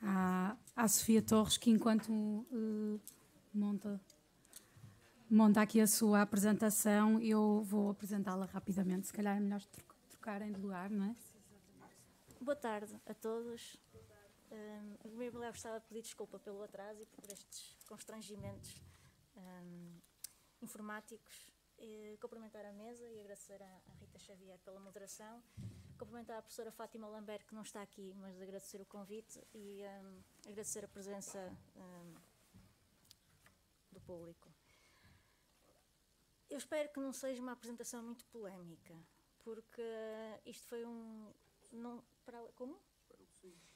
à Sofia Torres, que enquanto monta aqui a sua apresentação, eu vou apresentá-la rapidamente. Se calhar é melhor trocar. trocarem de lugar, não é? Boa tarde a todos. Em primeiro lugar, gostava de pedir desculpa pelo atraso e por estes constrangimentos informáticos. Cumprimentar a mesa e agradecer à Rita Xavier pela moderação. Cumprimentar a professora Fátima Lambert, que não está aqui, mas agradecer o convite e agradecer a presença do público. Eu espero que não seja uma apresentação muito polémica, porque isto foi como?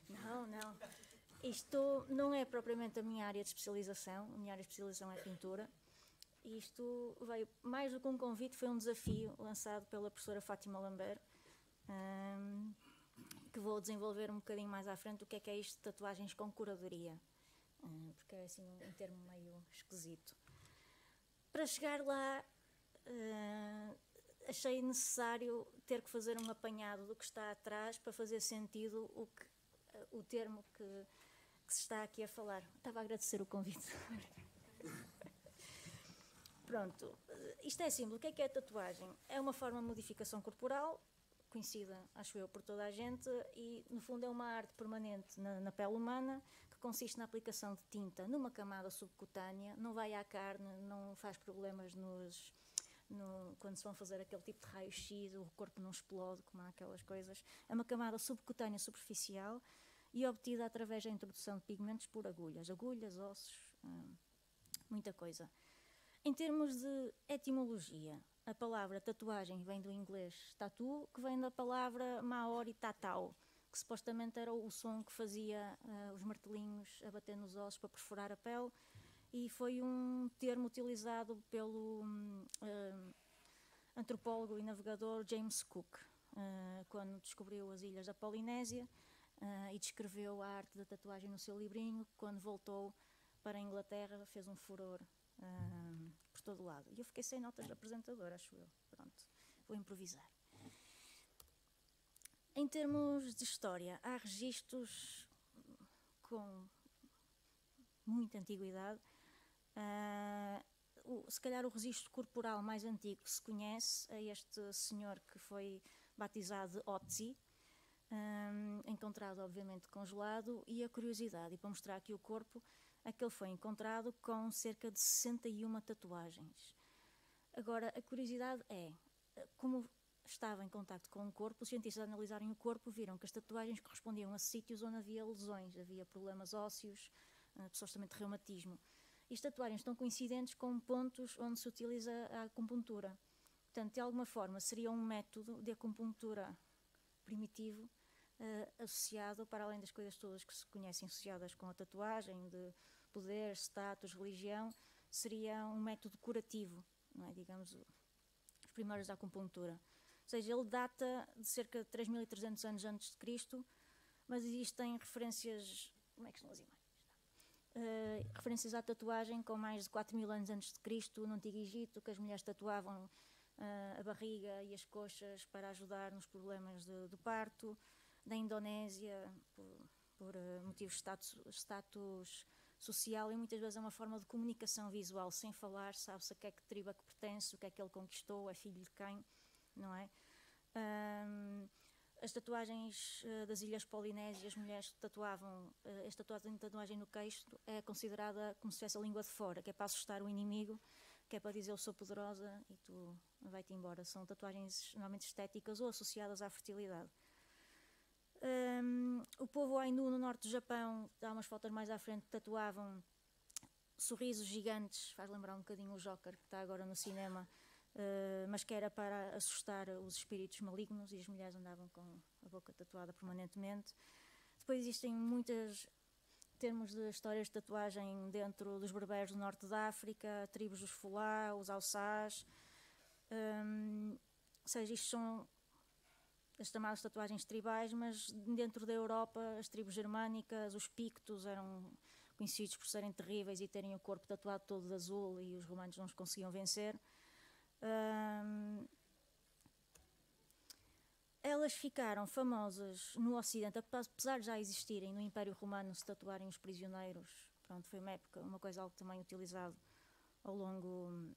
Não. Isto não é propriamente a minha área de especialização. A minha área de especialização é pintura. Isto veio, mais do que um convite, foi um desafio lançado pela professora Fátima Lambert, que vou desenvolver um bocadinho mais à frente o que é isto de tatuagens com curadoria, porque é assim um termo meio esquisito. Para chegar lá, achei necessário ter que fazer um apanhado do que está atrás para fazer sentido o termo que se está aqui a falar. Estava a agradecer o convite. Pronto, isto é simples. O que é a tatuagem? É uma forma de modificação corporal, conhecida, acho eu, por toda a gente, e no fundo é uma arte permanente na pele humana, que consiste na aplicação de tinta numa camada subcutânea, não vai à carne, não faz problemas quando se vão fazer aquele tipo de raio-x, o corpo não explode, como há aquelas coisas. É uma camada subcutânea superficial e obtida através da introdução de pigmentos por agulhas, ossos, muita coisa. Em termos de etimologia, a palavra tatuagem vem do inglês tattoo, que vem da palavra maori tatau, que supostamente era o som que fazia os martelinhos a bater nos ossos para perfurar a pele, e foi um termo utilizado pelo antropólogo e navegador James Cook, quando descobriu as ilhas da Polinésia e descreveu a arte da tatuagem no seu livrinho. Quando voltou para a Inglaterra, fez um furor por todo lado. E eu fiquei sem notas de apresentador, acho eu. Pronto, vou improvisar. Em termos de história, há registros com muita antiguidade. Se calhar o registro corporal mais antigo que se conhece é este senhor que foi batizado de Otzi, encontrado obviamente congelado, e a curiosidade, e para mostrar aqui o corpo, é que ele foi encontrado com cerca de 61 tatuagens. Agora, a curiosidade é, como estava em contacto com o corpo, os cientistas, ao analisarem o corpo, viram que as tatuagens correspondiam a sítios onde havia lesões, havia problemas ósseos, supostamente reumatismo. E as tatuagens estão coincidentes com pontos onde se utiliza a acupuntura. Portanto, de alguma forma, seria um método de acupuntura primitivo, associado, para além das coisas todas que se conhecem associadas com a tatuagem, de poder, status, religião, seria um método curativo, não é? Digamos, os primeiros da acupuntura. Ou seja, ele data de cerca de 3.300 anos antes de Cristo, mas existem referências, como é que estão as imagens? Referências à tatuagem com mais de 4.000 anos antes de Cristo, no Antigo Egito, que as mulheres tatuavam a barriga e as coxas para ajudar nos problemas do parto. Da Indonésia, por motivos de status social, e muitas vezes é uma forma de comunicação visual, sem falar, sabe-se a que tribo que pertence, o que é que ele conquistou, é filho de quem, não é? As tatuagens das Ilhas Polinésias, as mulheres que tatuavam, esta tatuagem no queixo é considerada como se fosse a língua de fora, que é para assustar o inimigo, que é para dizer eu sou poderosa e tu vai-te embora. São tatuagens normalmente estéticas ou associadas à fertilidade. O povo Ainu, no norte do Japão, há umas fotos mais à frente, tatuavam sorrisos gigantes, faz lembrar um bocadinho o Joker, que está agora no cinema, mas que era para assustar os espíritos malignos, e as mulheres andavam com a boca tatuada permanentemente. Depois existem muitos termos de histórias de tatuagem dentro dos berberes do norte da África, tribos dos Fulá, os Hausás, ou seja, isto são as chamadas tatuagens tribais, mas dentro da Europa, as tribos germânicas, os pictos, eram conhecidos por serem terríveis e terem o corpo tatuado todo de azul, e os romanos não os conseguiam vencer. Elas ficaram famosas no Ocidente, apesar de já existirem no Império Romano, se tatuarem os prisioneiros. Pronto, foi uma época, uma coisa, algo também utilizado ao longo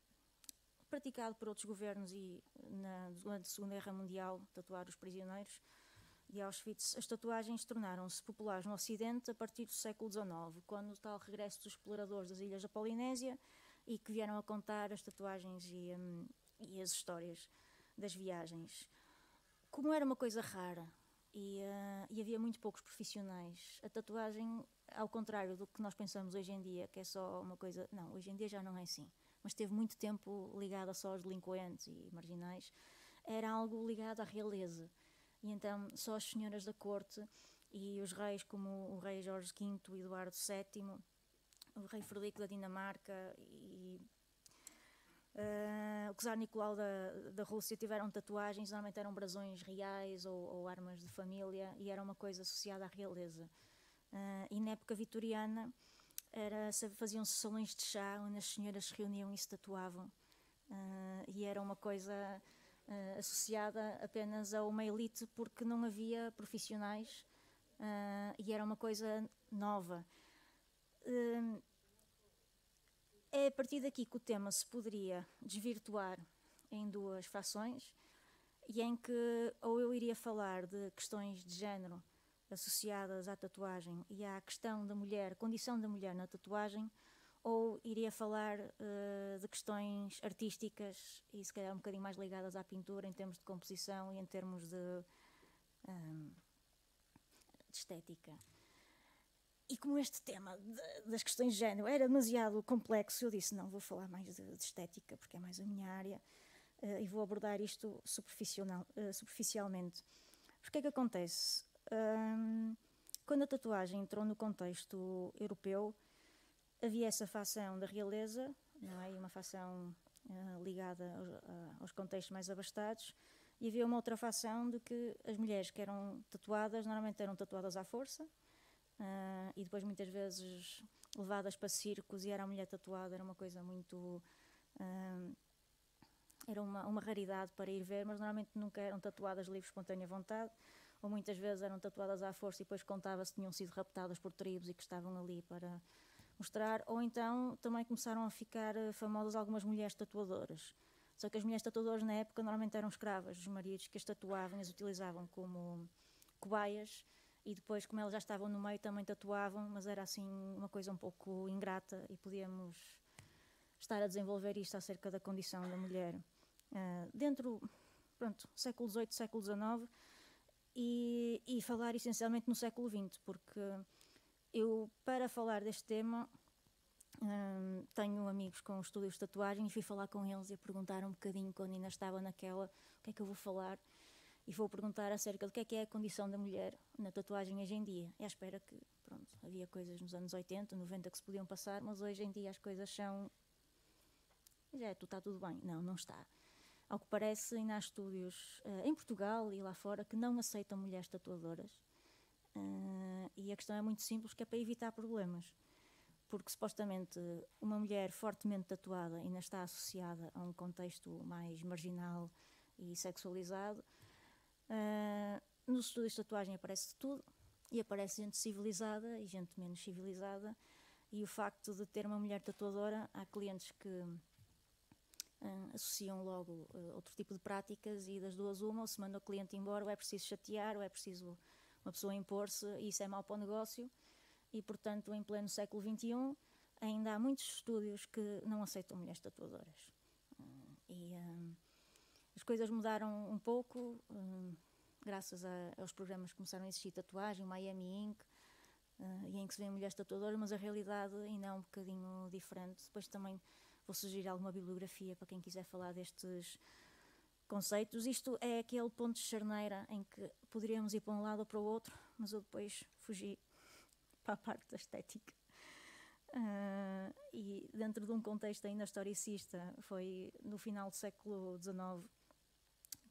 praticado por outros governos e durante a Segunda Guerra Mundial, tatuar os prisioneiros de Auschwitz, as tatuagens tornaram-se populares no Ocidente a partir do século XIX, quando o tal regresso dos exploradores das ilhas da Polinésia e que vieram a contar as tatuagens e as histórias das viagens. Como era uma coisa rara e havia muito poucos profissionais, a tatuagem, ao contrário do que nós pensamos hoje em dia, que é só uma coisa... Não, hoje em dia já não é assim, mas teve muito tempo ligada só aos delinquentes e marginais, era algo ligado à realeza. E então só as senhoras da corte e os reis como o rei Jorge V, o Eduardo VII, o rei Frederico da Dinamarca e o czar Nicolau da Rússia tiveram tatuagens, normalmente eram brasões reais ou armas de família, e era uma coisa associada à realeza. E na época vitoriana faziam-se salões de chá onde as senhoras se reuniam e se tatuavam, e era uma coisa associada apenas a uma elite, porque não havia profissionais, e era uma coisa nova. É a partir daqui que o tema se poderia desvirtuar em duas fações, e em que ou eu iria falar de questões de género associadas à tatuagem e à questão da mulher, condição da mulher na tatuagem, ou iria falar de questões artísticas e se calhar um bocadinho mais ligadas à pintura em termos de composição e em termos de estética. E como este tema das questões de género era demasiado complexo, eu disse, não, vou falar mais de estética, porque é mais a minha área, e vou abordar isto superficialmente. Porque é que acontece? Quando a tatuagem entrou no contexto europeu, havia essa facção da realeza, não é? Uma facção ligada aos contextos mais abastados, e havia uma outra facção de que as mulheres que eram tatuadas, normalmente eram tatuadas à força, e depois muitas vezes levadas para circos, e era a mulher tatuada, era uma coisa muito... era uma raridade para ir ver, mas normalmente nunca eram tatuadas de livre espontânea vontade, ou muitas vezes eram tatuadas à força e depois contava-se que tinham sido raptadas por tribos e que estavam ali para mostrar, ou então também começaram a ficar famosas algumas mulheres tatuadoras. Só que as mulheres tatuadoras na época normalmente eram escravas, os maridos que as tatuavam as utilizavam como cobaias, e depois, como elas já estavam no meio, também tatuavam, mas era assim uma coisa um pouco ingrata, e podíamos estar a desenvolver isto acerca da condição da mulher dentro, século XVIII, século XIX, e falar essencialmente no século XX, porque eu, para falar deste tema, tenho amigos com estúdios de tatuagem e fui falar com eles e perguntar um bocadinho, quando ainda estava naquela, o que é que eu vou falar, e vou perguntar acerca do que é a condição da mulher na tatuagem hoje em dia. E à espera que, havia coisas nos anos 80, 90 que se podiam passar, mas hoje em dia as coisas são... está tudo bem. Não, não está. Ao que parece, ainda há estúdios em Portugal e lá fora que não aceitam mulheres tatuadoras. E a questão é muito simples, que é para evitar problemas. Porque, supostamente, uma mulher fortemente tatuada ainda está associada a um contexto mais marginal e sexualizado. Nos estúdios de tatuagem aparece de tudo, e aparece gente civilizada e gente menos civilizada, e o facto de ter uma mulher tatuadora, há clientes que associam logo outro tipo de práticas, e das duas uma, ou se manda o cliente embora, ou é preciso chatear, ou é preciso uma pessoa impor-se, e isso é mau para o negócio. E, portanto, em pleno século XXI, ainda há muitos estúdios que não aceitam mulheres tatuadoras. As coisas mudaram um pouco, graças aos programas que começaram a existir de tatuagem, o Miami Ink, e em que se vêem mulheres tatuadoras, mas a realidade ainda é um bocadinho diferente. Depois também vou sugerir alguma bibliografia para quem quiser falar destes conceitos. Isto é aquele ponto de charneira em que poderíamos ir para um lado ou para o outro, mas eu depois fugi para a parte da estética. E dentro de um contexto ainda historicista, foi no final do século XIX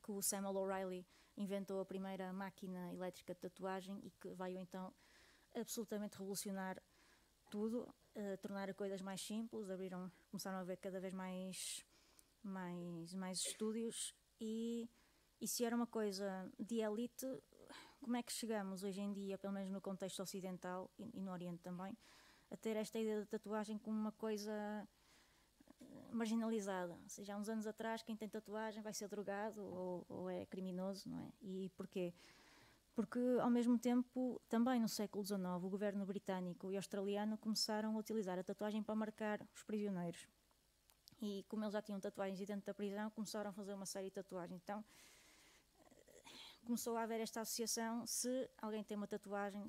que o Samuel O'Reilly inventou a primeira máquina elétrica de tatuagem, e que veio então absolutamente revolucionar tudo, tornar as coisas mais simples. Começaram a haver cada vez mais estúdios, e se era uma coisa de elite, como é que chegamos hoje em dia, pelo menos no contexto ocidental e no Oriente também, a ter esta ideia de tatuagem como uma coisa marginalizada. Ou seja, há uns anos atrás, quem tem tatuagem vai ser drogado ou é criminoso, não é? E porquê? Porque, ao mesmo tempo, também no século XIX, o governo britânico e australiano começaram a utilizar a tatuagem para marcar os prisioneiros. E como eles já tinham tatuagens dentro da prisão, começaram a fazer uma série de tatuagens. Então, começou a haver esta associação: se alguém tem uma tatuagem,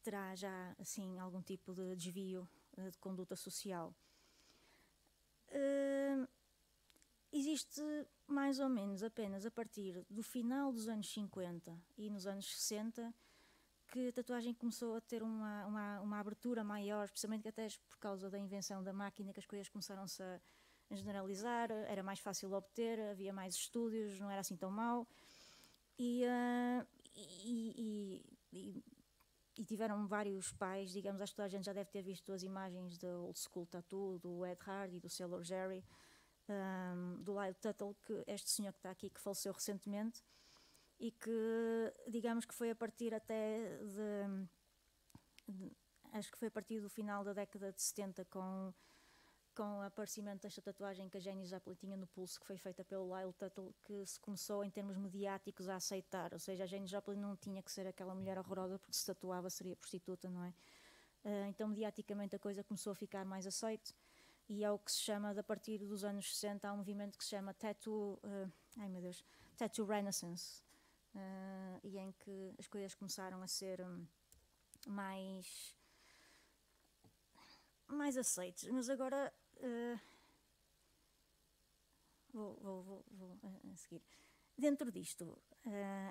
terá já, assim, algum tipo de desvio de conduta social. Existe mais ou menos apenas a partir do final dos anos 50 e nos anos 60 que a tatuagem começou a ter uma abertura maior, especialmente até por causa da invenção da máquina, que as coisas começaram-se a generalizar, era mais fácil de obter, havia mais estúdios, não era assim tão mau. E tiveram vários pais, digamos, acho que toda a gente já deve ter visto as imagens da Old School Tattoo, do Ed Hardy e do Sailor Jerry, do Lyle Tuttle, que este senhor que está aqui, que faleceu recentemente, e que, digamos que foi a partir até acho que foi a partir do final da década de 70, com o aparecimento desta tatuagem que a Janis Joplin tinha no pulso, que foi feita pelo Lyle Tuttle, que se começou, em termos mediáticos, a aceitar. Ou seja, a Janis Joplin não tinha que ser aquela mulher horrorosa, porque se tatuava seria prostituta, não é? Então, mediaticamente, a coisa começou a ficar mais aceite, e é o que se chama, a partir dos anos 60, há um movimento que se chama Tattoo Renaissance, e em que as coisas começaram a ser mais aceites. Mas agora vou a seguir. Dentro disto,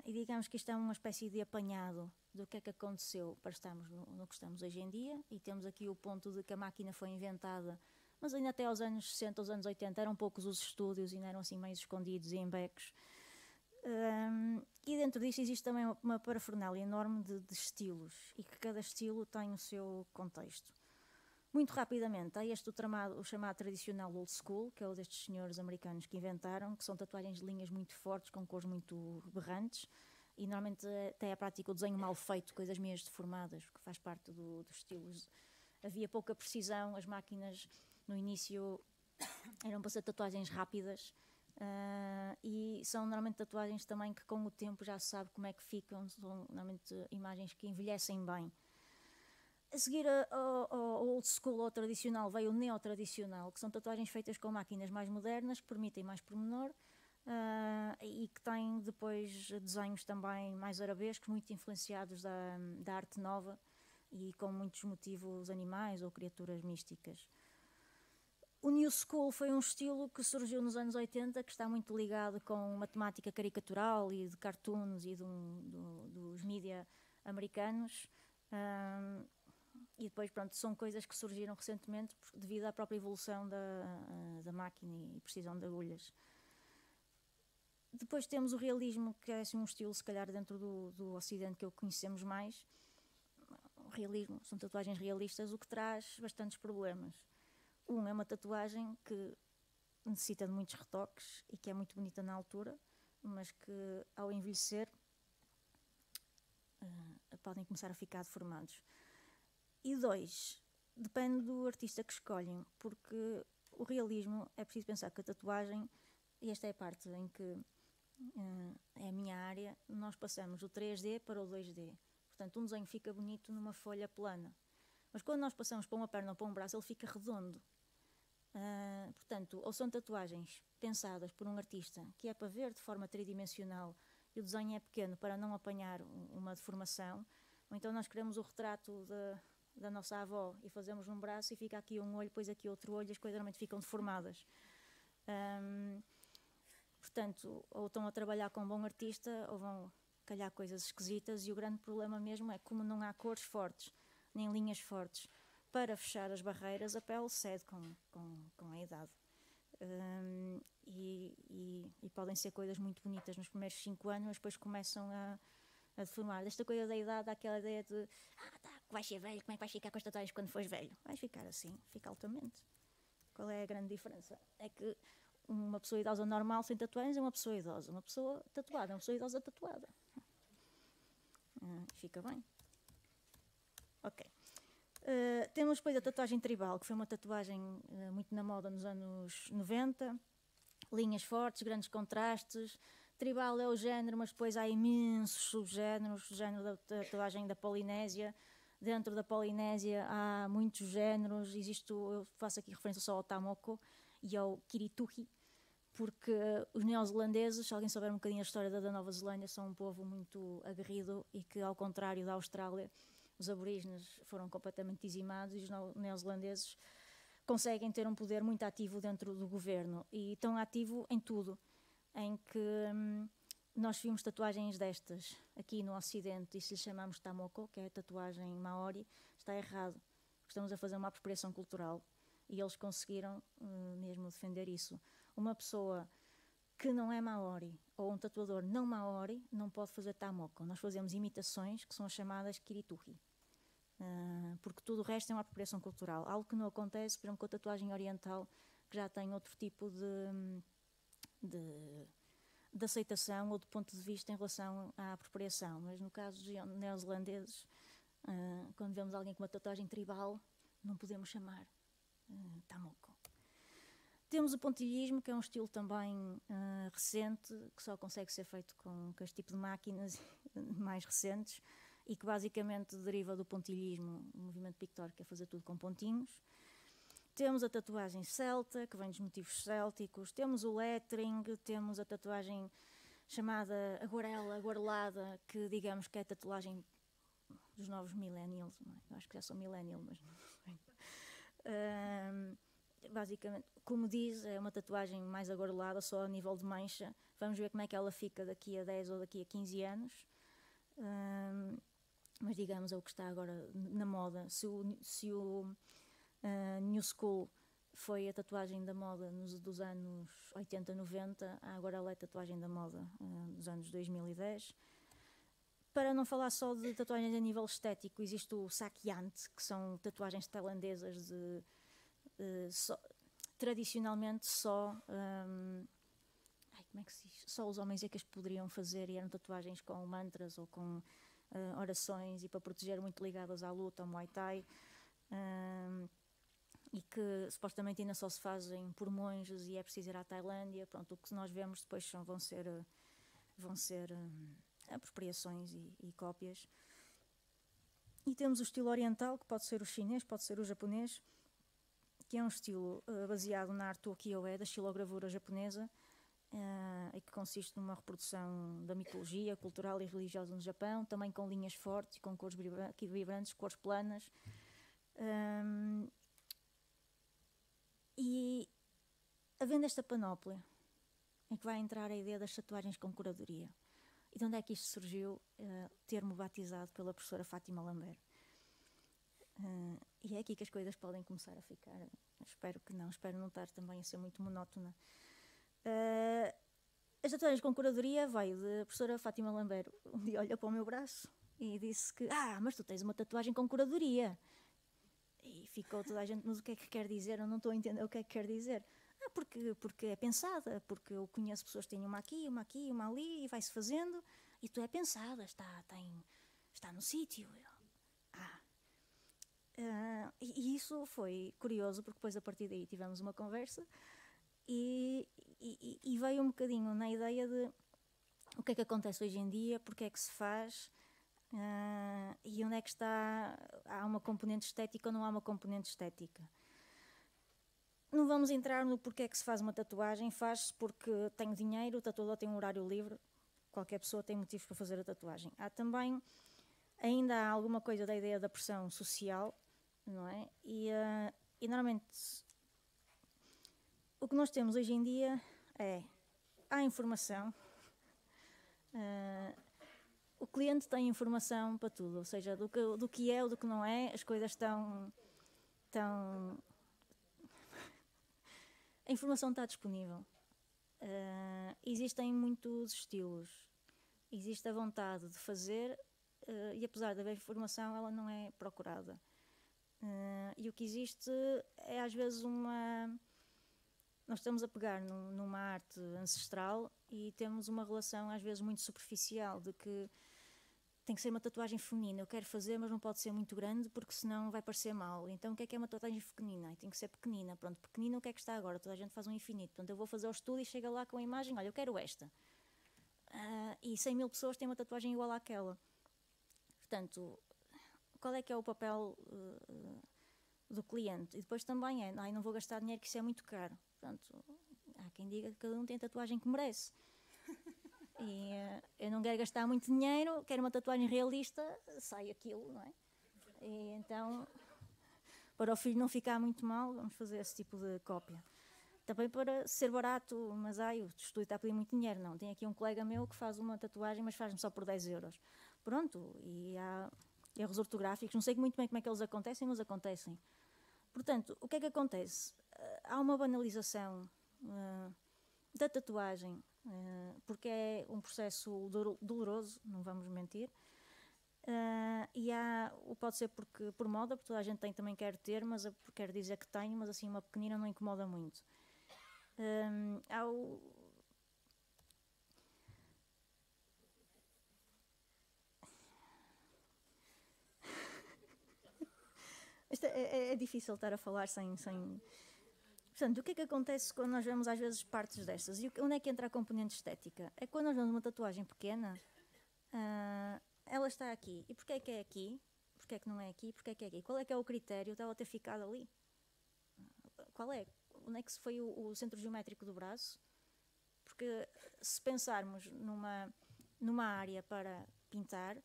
e digamos que isto é uma espécie de apanhado do que é que aconteceu para estarmos no que estamos hoje em dia, e temos aqui o ponto de que a máquina foi inventada, mas ainda até aos anos 60, aos anos 80, eram poucos os estúdios, ainda eram assim mais escondidos e em becos. E dentro disto existe também uma parafernália enorme de estilos, e que cada estilo tem o seu contexto. Muito rapidamente, há o chamado tradicional old school, que é o destes senhores americanos que inventaram, que são tatuagens de linhas muito fortes, com cores muito berrantes, e normalmente até é prático o desenho mal feito, coisas meias deformadas, que faz parte dos estilos. Havia pouca precisão, as máquinas no início eram para ser tatuagens rápidas, e são normalmente tatuagens também que com o tempo já se sabe como é que ficam, são normalmente imagens que envelhecem bem. A seguir ao old school ou tradicional veio o neo-tradicional, que são tatuagens feitas com máquinas mais modernas, que permitem mais pormenor, e que têm depois desenhos também mais arabescos, muito influenciados da arte nova e com muitos motivos animais ou criaturas místicas. O New School foi um estilo que surgiu nos anos 80, que está muito ligado com matemática caricatural e de cartoons e dos mídia americanos. E depois, pronto, são coisas que surgiram recentemente devido à própria evolução da máquina e precisão de agulhas. Depois temos o realismo, que é assim, um estilo, se calhar, dentro do Ocidente que eu conhecemos mais. O realismo, são tatuagens realistas, o que traz bastantes problemas. É uma tatuagem que necessita de muitos retoques e que é muito bonita na altura, mas que, ao envelhecer, podem começar a ficar deformados. E 2, depende do artista que escolhem, porque o realismo, é preciso pensar que a tatuagem, e esta é a parte em que é a minha área, nós passamos do 3D para o 2D. Portanto, um desenho fica bonito numa folha plana, mas quando nós passamos para uma perna ou para um braço, ele fica redondo. Portanto, ou são tatuagens pensadas por um artista que é para ver de forma tridimensional e o desenho é pequeno para não apanhar uma deformação, ou então nós queremos o retrato da nossa avó e fazemos num braço e fica aqui um olho, depois aqui outro olho, e as coisas realmente ficam deformadas. Portanto, ou estão a trabalhar com um bom artista ou vão calhar coisas esquisitas, e o grande problema mesmo é como não há cores fortes, nem linhas fortes para fechar as barreiras, a pele cede com a idade. E podem ser coisas muito bonitas nos primeiros 5 anos, mas depois começam a deformar. Desta coisa da idade, há aquela ideia de vais ser velho, como é que vais ficar com as tatuagens quando fores velho? Vais ficar assim, fica altamente. Qual é a grande diferença? É que uma pessoa idosa normal sem tatuagens é uma pessoa idosa. Uma pessoa tatuada é uma pessoa idosa tatuada. Fica bem. Ok. Temos depois a tatuagem tribal, que foi uma tatuagem muito na moda nos anos 90. Linhas fortes, grandes contrastes. Tribal é o género, mas depois há imensos subgéneros. O género da tatuagem da Polinésia. Dentro da Polinésia há muitos géneros. Eu faço aqui referência só ao Tamoko e ao Kirituhi, porque os neozelandeses, se alguém souber um bocadinho a história da Nova Zelândia, são um povo muito aguerrido e que, ao contrário da Austrália, os aborígenes foram completamente dizimados e os neozelandeses conseguem ter um poder muito ativo dentro do governo e tão ativo em tudo, em que nós vimos tatuagens destas aqui no Ocidente e se lhe chamamos Tamoko, que é a tatuagem maori, está errado. Estamos a fazer uma apropriação cultural e eles conseguiram mesmo defender isso. Uma pessoa que não é maori ou um tatuador não maori não pode fazer Tamoko. Nós fazemos imitações que são as chamadas Kirituhi. Porque tudo o resto é uma apropriação cultural. Algo que não acontece, por exemplo, com a tatuagem oriental, que já tem outro tipo de aceitação ou de ponto de vista em relação à apropriação. Mas no caso dos neozelandeses, quando vemos alguém com uma tatuagem tribal, não podemos chamar Tamoko. Temos o pontilhismo, que é um estilo também recente, que só consegue ser feito com este tipo de máquinas mais recentes e que basicamente deriva do pontilhismo, o movimento pictórico, que é fazer tudo com pontinhos. Temos a tatuagem celta, que vem dos motivos célticos. Temos o lettering, temos a tatuagem chamada aguarela, aguarelada, que digamos que é a tatuagem dos novos millennials. Não é? Eu acho que já sou millennial, mas não sei. Basicamente, como diz, é uma tatuagem mais aguarelada, só a nível de mancha. Vamos ver como é que ela fica daqui a 10 ou daqui a 15 anos. Mas digamos, é o que está agora na moda. Se o New School foi a tatuagem da moda dos anos 80, 90, agora ela é a tatuagem da moda dos anos 2010. Para não falar só de tatuagens a nível estético, existe o sakyant, que são tatuagens tailandesas tradicionalmente só como é que se diz? Só os homens é que as poderiam fazer e eram tatuagens com mantras ou com orações e para proteger, muito ligadas à luta, ao Muay Thai, e que supostamente ainda só se fazem por monges e é preciso ir à Tailândia. Pronto, o que nós vemos depois vão ser apropriações e cópias. E temos o estilo oriental, que pode ser o chinês, pode ser o japonês, que é um estilo baseado na arte ukiyo-e, da xilogravura japonesa, e que consiste numa reprodução da mitologia cultural e religiosa no Japão, também com linhas fortes, com cores vibrantes, cores planas. E havendo esta panóplia, é que vai entrar a ideia das tatuagens com curadoria. E de onde é que isto surgiu? Termo batizado pela professora Fátima Lambert. E é aqui que as coisas podem começar a ficar. Espero que não, espero não estar também a ser muito monótona. As tatuagens com curadoria veio da professora Fátima Lambert. Um dia olhou para o meu braço e disse que mas tu tens uma tatuagem com curadoria. E ficou toda a gente, mas o que é que quer dizer? Eu não estou a entender o que é que quer dizer. Porque é pensada, porque eu conheço pessoas que têm uma aqui, uma ali, e vai-se fazendo, e tu é pensada, está no sítio. E isso foi curioso, porque depois a partir daí tivemos uma conversa e veio um bocadinho na ideia de o que é que acontece hoje em dia, porque é que se faz, e onde é que está, há uma componente estética ou não há uma componente estética. Não vamos entrar no porquê é que se faz uma tatuagem. Faz-se porque tenho dinheiro, o tatuador tem um horário livre, qualquer pessoa tem motivos para fazer a tatuagem. Há também, ainda há alguma coisa da ideia da pressão social, não é? E normalmente o que nós temos hoje em dia há informação, o cliente tem informação para tudo, ou seja, do que é ou do que não é, as coisas estão a informação está disponível. Existem muitos estilos, existe a vontade de fazer, e apesar de haver informação, ela não é procurada. E o que existe é às vezes nós estamos a pegar numa arte ancestral e temos uma relação às vezes muito superficial, de que tem que ser uma tatuagem feminina, eu quero fazer, mas não pode ser muito grande, porque senão vai parecer mal. Então, o que é uma tatuagem pequenina? Tem que ser pequenina. Pronto, pequenina, o que é que está agora? Toda a gente faz um infinito. Portanto, eu vou fazer o estudo e chega lá com a imagem, olha, eu quero esta. E 100 mil pessoas têm uma tatuagem igual àquela. Portanto, qual é que é o papel do cliente? E depois também não vou gastar dinheiro, que isso é muito caro. Portanto, há quem diga que cada um tem a tatuagem que merece. E eu não quero gastar muito dinheiro, quero uma tatuagem realista, sai aquilo, não é? E então, para o filho não ficar muito mal, vamos fazer esse tipo de cópia. Também para ser barato, mas o estúdio está a pedir muito dinheiro. Não, tem aqui um colega meu que faz uma tatuagem, mas faz-me só por 10 euros. Pronto, e há erros ortográficos, não sei muito bem como é que eles acontecem, mas acontecem. Portanto, o que é que acontece? Há uma banalização da tatuagem, porque é um processo doloroso, não vamos mentir, e pode ser por moda, porque toda a gente tem, também quer ter, mas quer dizer que tenho, mas assim uma pequenina não incomoda muito. Isto é difícil estar a falar sem... Portanto, o que é que acontece quando nós vemos às vezes partes destas? E onde é que entra a componente estética? É quando nós vemos uma tatuagem pequena, ela está aqui. E porquê é que é aqui? Porquê é que não é aqui? Porquê é que é aqui? Qual é que é o critério dela ter ficado ali? Qual é? Onde é que se foi o centro geométrico do braço? Porque se pensarmos numa área para pintar,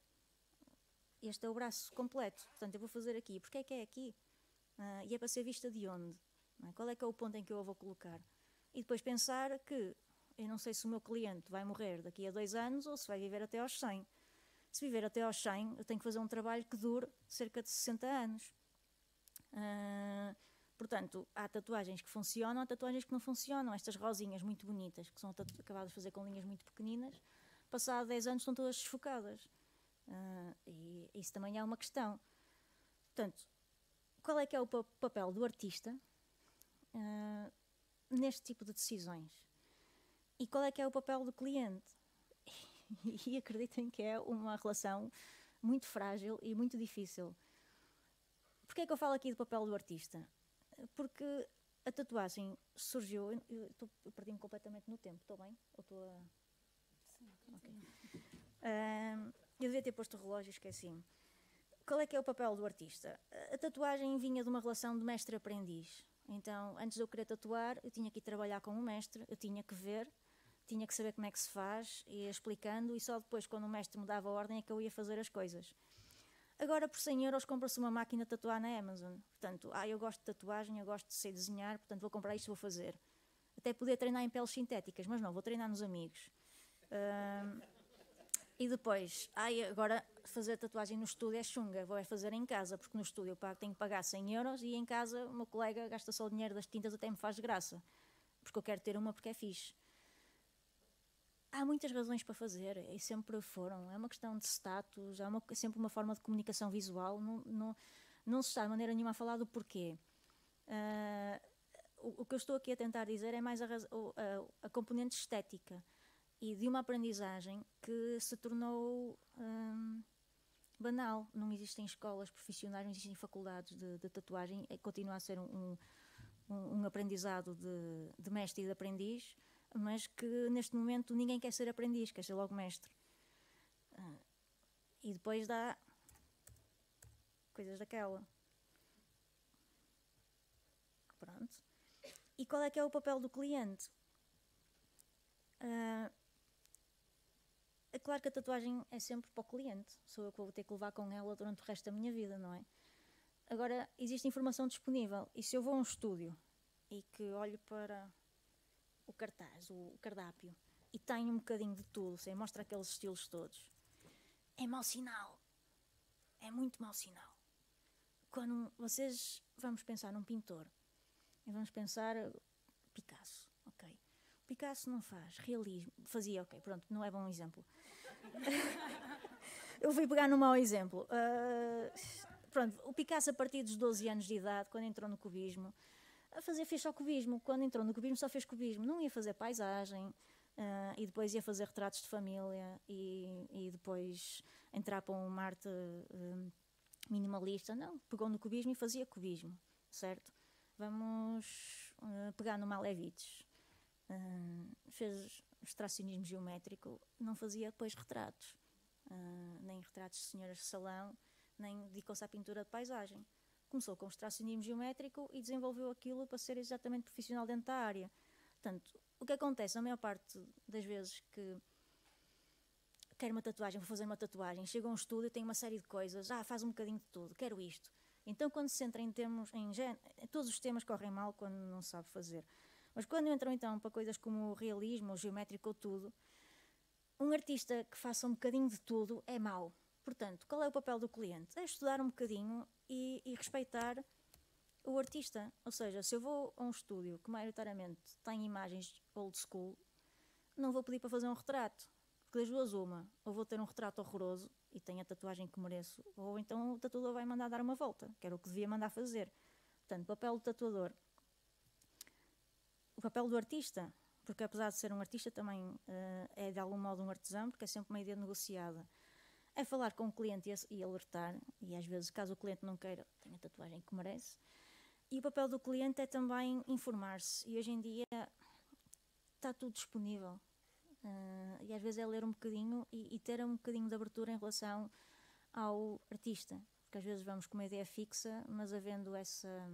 este é o braço completo. Portanto, eu vou fazer aqui. Porquê é que é aqui? E é para ser vista de onde? Qual é que é o ponto em que eu a vou colocar? E depois pensar que eu não sei se o meu cliente vai morrer daqui a 2 anos ou se vai viver até aos 100. Se viver até aos 100, eu tenho que fazer um trabalho que dure cerca de 60 anos. Portanto, há tatuagens que funcionam, há tatuagens que não funcionam. Estas rosinhas muito bonitas, que são acabadas de fazer com linhas muito pequeninas, passado 10 anos estão todas desfocadas. E isso também é uma questão. Portanto, qual é que é o papel do artista neste tipo de decisões? E qual é que é o papel do cliente? E acreditem que é uma relação muito frágil e muito difícil. Porquê é que eu falo aqui do papel do artista? Porque a tatuagem surgiu... Eu perdi-me completamente no tempo, estou bem? Ou estou a... Sim. Okay. Eu devia ter posto o relógio e esqueci-me. Qual é que é o papel do artista? A tatuagem vinha de uma relação de mestre-aprendiz. Então, antes de eu querer tatuar, eu tinha que ir trabalhar com um mestre, eu tinha que ver, tinha que saber como é que se faz, ia explicando, e só depois, quando o mestre me dava a ordem, é que eu ia fazer as coisas. Agora, por 100 euros, compra-se uma máquina de tatuar na Amazon. Portanto, eu gosto de tatuagem, eu gosto de sei desenhar, portanto, vou comprar isto e vou fazer. Até poder treinar em peles sintéticas, mas não, vou treinar nos amigos. E depois, agora fazer tatuagem no estúdio é chunga, vou fazer em casa, porque no estúdio eu tenho que pagar 100 euros e em casa o meu colega gasta só o dinheiro das tintas, até me faz de graça, porque eu quero ter uma porque é fixe. Há muitas razões para fazer, e sempre foram. É uma questão de status, é sempre uma forma de comunicação visual, não se está de maneira nenhuma a falar do porquê. O que eu estou aqui a tentar dizer é mais a componente estética e de uma aprendizagem que se tornou banal. Não existem escolas profissionais, não existem faculdades de tatuagem, continua a ser um aprendizado de mestre e de aprendiz, mas que neste momento ninguém quer ser aprendiz, quer ser logo mestre. E depois dá coisas daquela. Pronto. E qual é que é o papel do cliente? É claro que a tatuagem é sempre para o cliente. Sou eu que vou ter que levar com ela durante o resto da minha vida, não é? Agora, existe informação disponível. E se eu vou a um estúdio e que olho para o cartaz, o cardápio, e tenho um bocadinho de tudo, sei, mostra aqueles estilos todos, é mau sinal. É muito mau sinal. Quando vamos pensar num pintor, e vamos pensar Picasso, ok? Picasso não faz realismo, fazia, ok, pronto, não é bom exemplo. Eu fui pegar num mau exemplo. Pronto, o Picasso, a partir dos 12 anos de idade, quando entrou no cubismo, fez só cubismo. Quando entrou no cubismo, só fez cubismo. Não ia fazer paisagem, e depois ia fazer retratos de família e depois entrar para uma arte minimalista. Não, pegou no cubismo e fazia cubismo, certo? Vamos pegar no Malevich. Fez extracionismo geométrico, não fazia depois retratos, nem retratos de senhoras de salão, nem dedicou-se à pintura de paisagem. Começou com o extracionismo geométrico e desenvolveu aquilo para ser exatamente profissional dentro da área. Portanto, o que acontece, na maior parte das vezes que quero uma tatuagem, vou fazer uma tatuagem, chego a um estúdio e tenho uma série de coisas, faz um bocadinho de tudo, quero isto. Então, quando se entra em termos, todos os temas correm mal quando não sabe fazer. Mas quando entram então para coisas como o realismo, o geométrico ou tudo, um artista que faça um bocadinho de tudo é mau. Portanto, qual é o papel do cliente? É estudar um bocadinho e respeitar o artista. Ou seja, se eu vou a um estúdio que maioritariamente tem imagens old school, não vou pedir para fazer um retrato. Porque das duas uma, ou vou ter um retrato horroroso e tenho a tatuagem que mereço, ou então o tatuador vai mandar dar uma volta, que era o que devia mandar fazer. Portanto, o papel do tatuador, o papel do artista, porque apesar de ser um artista também é de algum modo um artesão, porque é sempre uma ideia negociada, é falar com o cliente e alertar, e às vezes caso o cliente não queira, tem a tatuagem que merece. E o papel do cliente é também informar-se, e hoje em dia está tudo disponível. E às vezes é ler um bocadinho e ter um bocadinho de abertura em relação ao artista, porque às vezes vamos com uma ideia fixa, mas havendo essa...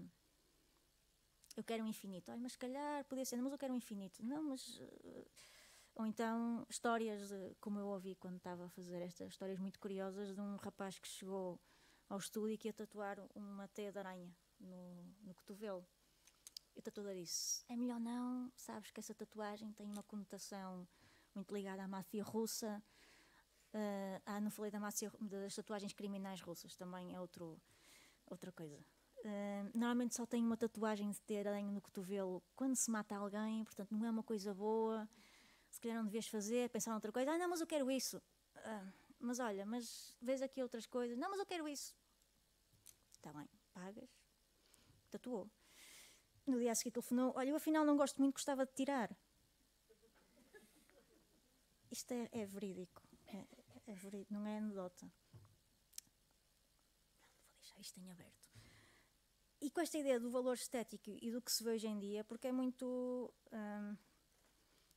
Eu quero um infinito. Mas se calhar podia ser, mas eu quero um infinito. Não, mas... Ou então histórias, como eu ouvi quando estava a fazer estas histórias muito curiosas de um rapaz que chegou ao estúdio e que ia tatuar uma teia de aranha no cotovelo. E o tatuador disse, é melhor não, sabes que essa tatuagem tem uma conotação muito ligada à máfia russa. Não falei das tatuagens criminais russas, também é outra coisa. Normalmente só tem uma tatuagem de ter aranha no cotovelo quando se mata alguém, portanto não é uma coisa boa, se calhar não devias fazer, pensar noutra coisa, não, mas eu quero isso, mas olha, mas vês aqui outras coisas, não, mas eu quero isso, está bem, pagas, tatuou. No dia a seguir telefonou, olha, eu afinal não gosto muito, gostava de tirar. Isto é verídico, é verídico, não é anedota. Vou deixar isto em aberto. E com esta ideia do valor estético e do que se vê hoje em dia, porque é muito...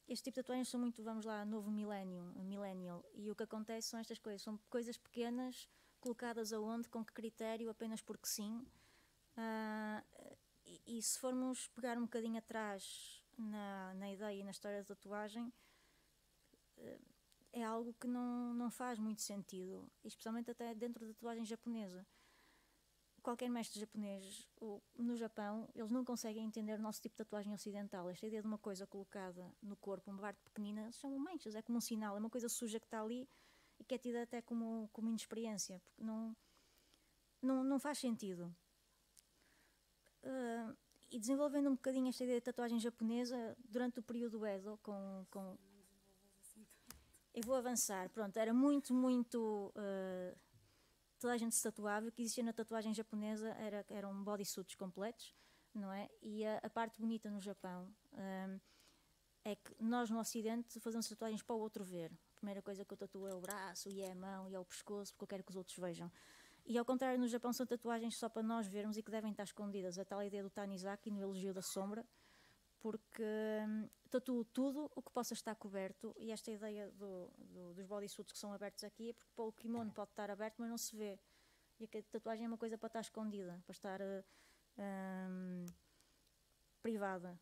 este tipo de tatuagens são muito, vamos lá, novo millennial, e o que acontece são estas coisas, são coisas pequenas, colocadas aonde, com que critério, apenas porque sim. E se formos pegar um bocadinho atrás na ideia e na história da tatuagem, é algo que não faz muito sentido, especialmente até dentro da tatuagem japonesa. Qualquer mestre japonês no Japão, eles não conseguem entender o nosso tipo de tatuagem ocidental. Esta ideia de uma coisa colocada no corpo, uma parte pequenina, são manchas, é como um sinal, é uma coisa suja que está ali e que é tida até como inexperiência, porque não faz sentido. E desenvolvendo um bocadinho esta ideia de tatuagem japonesa, durante o período Edo, eu vou avançar, pronto, era muito, toda a gente se tatuava, o que existia na tatuagem japonesa eram bodysuits completos, não é? E a parte bonita no Japão é que nós no Ocidente fazemos tatuagens para o outro ver. A primeira coisa que eu tatuo é o braço, e é a mão, e é o pescoço, porque eu quero que os outros vejam. E ao contrário, no Japão são tatuagens só para nós vermos e que devem estar escondidas. A tal ideia do Tanizaki no Elogio da Sombra, porque tatuo tudo o que possa estar coberto, e esta ideia dos bodysuits que são abertos aqui é porque o kimono pode estar aberto, mas não se vê. E a tatuagem é uma coisa para estar escondida, para estar privada.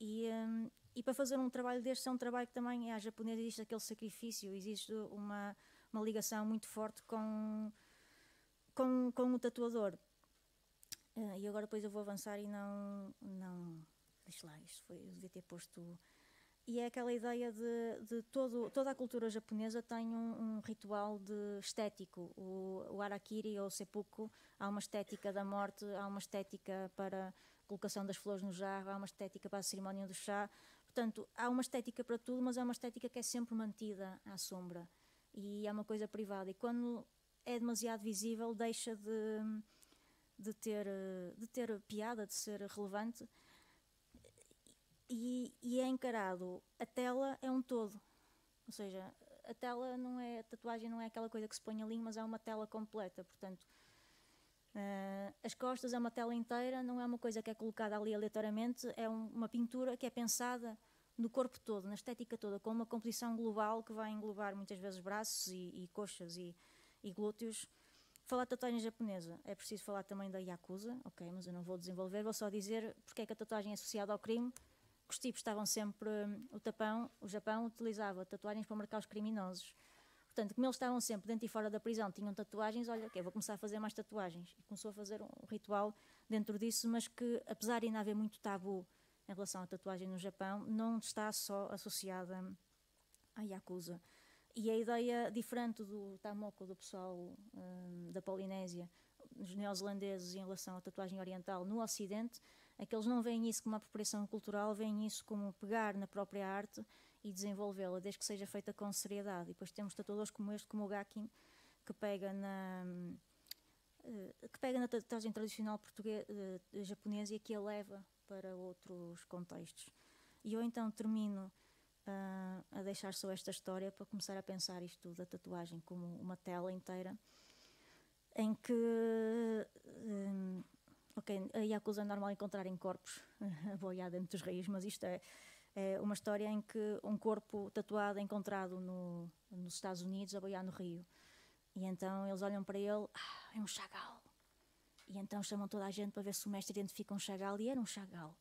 E para fazer um trabalho deste, é um trabalho que também, à japonesa, existe aquele sacrifício, existe uma ligação muito forte com o tatuador. E agora depois eu vou avançar e não deixa lá, eu devia ter posto... E é aquela ideia de toda a cultura japonesa tem um ritual estético. O harakiri ou o seppuku, há uma estética da morte, há uma estética para a colocação das flores no jarro, há uma estética para a cerimónia do chá. Portanto, há uma estética para tudo, mas é uma estética que é sempre mantida à sombra. E é uma coisa privada. E quando é demasiado visível, deixa de ter piada, de ser relevante. e é encarado, a tela é um todo, ou seja, a tela não é, a tatuagem não é aquela coisa que se põe ali, mas é uma tela completa, portanto, as costas é uma tela inteira, não é uma coisa que é colocada ali aleatoriamente, é uma pintura que é pensada no corpo todo, na estética toda, com uma composição global que vai englobar muitas vezes braços e coxas e glúteos. Falar de tatuagem japonesa, é preciso falar também da Yakuza, ok, mas eu não vou desenvolver, vou só dizer porque é que a tatuagem é associada ao crime. Os tipos estavam sempre, o Japão utilizava tatuagens para marcar os criminosos. Portanto, como eles estavam sempre dentro e fora da prisão, tinham tatuagens, olha, ok, vou começar a fazer mais tatuagens. E começou a fazer um ritual dentro disso, mas que, apesar de ainda haver muito tabu em relação à tatuagem no Japão, não está só associada à Yakuza. E a ideia diferente do Tamoko, do pessoal da Polinésia, dos neozelandeses em relação à tatuagem oriental no Ocidente, é que eles não veem isso como uma apropriação cultural, veem isso como pegar na própria arte e desenvolvê-la, desde que seja feita com seriedade. E depois temos tatuadores como este, como o Gakin, que pega na tatuagem tradicional japonesa e que a leva para outros contextos. E eu então termino a deixar só esta história para começar a pensar isto da tatuagem como uma tela inteira, em que ok, a Yakuza é normal encontrar em corpos a boiar dentro dos rios, mas isto é uma história em que um corpo tatuado é encontrado nos Estados Unidos a boiar no rio. E então eles olham para ele, é um Chagall. E então chamam toda a gente para ver se o mestre identifica um Chagall, e era um Chagall.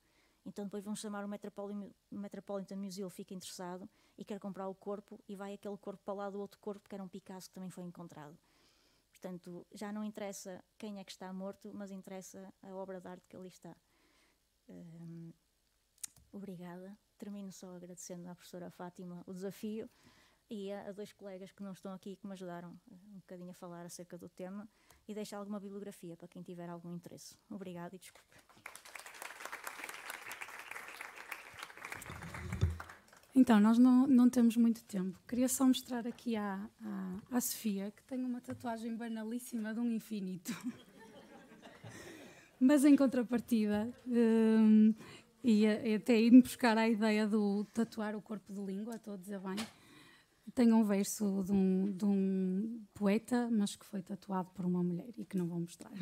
Então depois vão chamar o Metropolitan Museum, fica interessado e quer comprar o corpo, e vai aquele corpo para lá do outro corpo, que era um Picasso que também foi encontrado. Portanto, já não interessa quem é que está morto, mas interessa a obra de arte que ali está. Obrigada. Termino só agradecendo à professora Fátima o desafio e a dois colegas que não estão aqui, que me ajudaram um bocadinho a falar acerca do tema, e deixo alguma bibliografia para quem tiver algum interesse. Obrigada e desculpe. Então, nós não temos muito tempo. Queria só mostrar aqui à Sofia, que tem uma tatuagem banalíssima de um infinito. Mas em contrapartida, e até ir buscar a ideia do tatuar o corpo de língua, estou a dizer bem, tem um verso de um poeta, mas que foi tatuado por uma mulher e que não vou mostrar.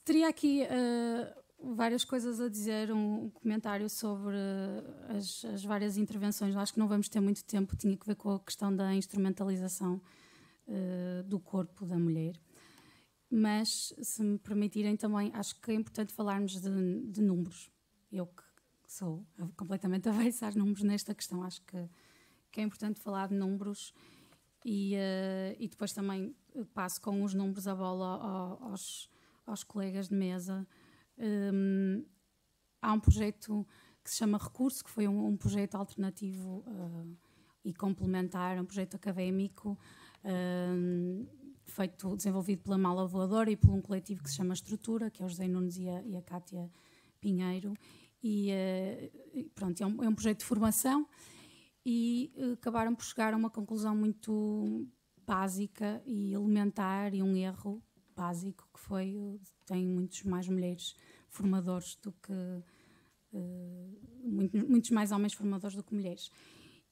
Teria aqui várias coisas a dizer, um comentário sobre as várias intervenções. Acho que não vamos ter muito tempo, tinha que ver com a questão da instrumentalização do corpo da mulher. Mas, se me permitirem também, acho que é importante falarmos de números. Eu que sou completamente avessa aos números nesta questão, acho que é importante falar de números e depois também passo com os números a bola aos colegas de mesa. Há um projeto que se chama Recurso, que foi um projeto alternativo e complementar, um projeto académico desenvolvido pela Mala Voadora e por um coletivo que se chama Estrutura, que é o José Nunes e a Cátia Pinheiro. E pronto, é um projeto de formação e acabaram por chegar a uma conclusão muito básica e elementar e um erro básico, que foi, tem muitos mais mulheres formadores do que muitos mais homens formadores do que mulheres.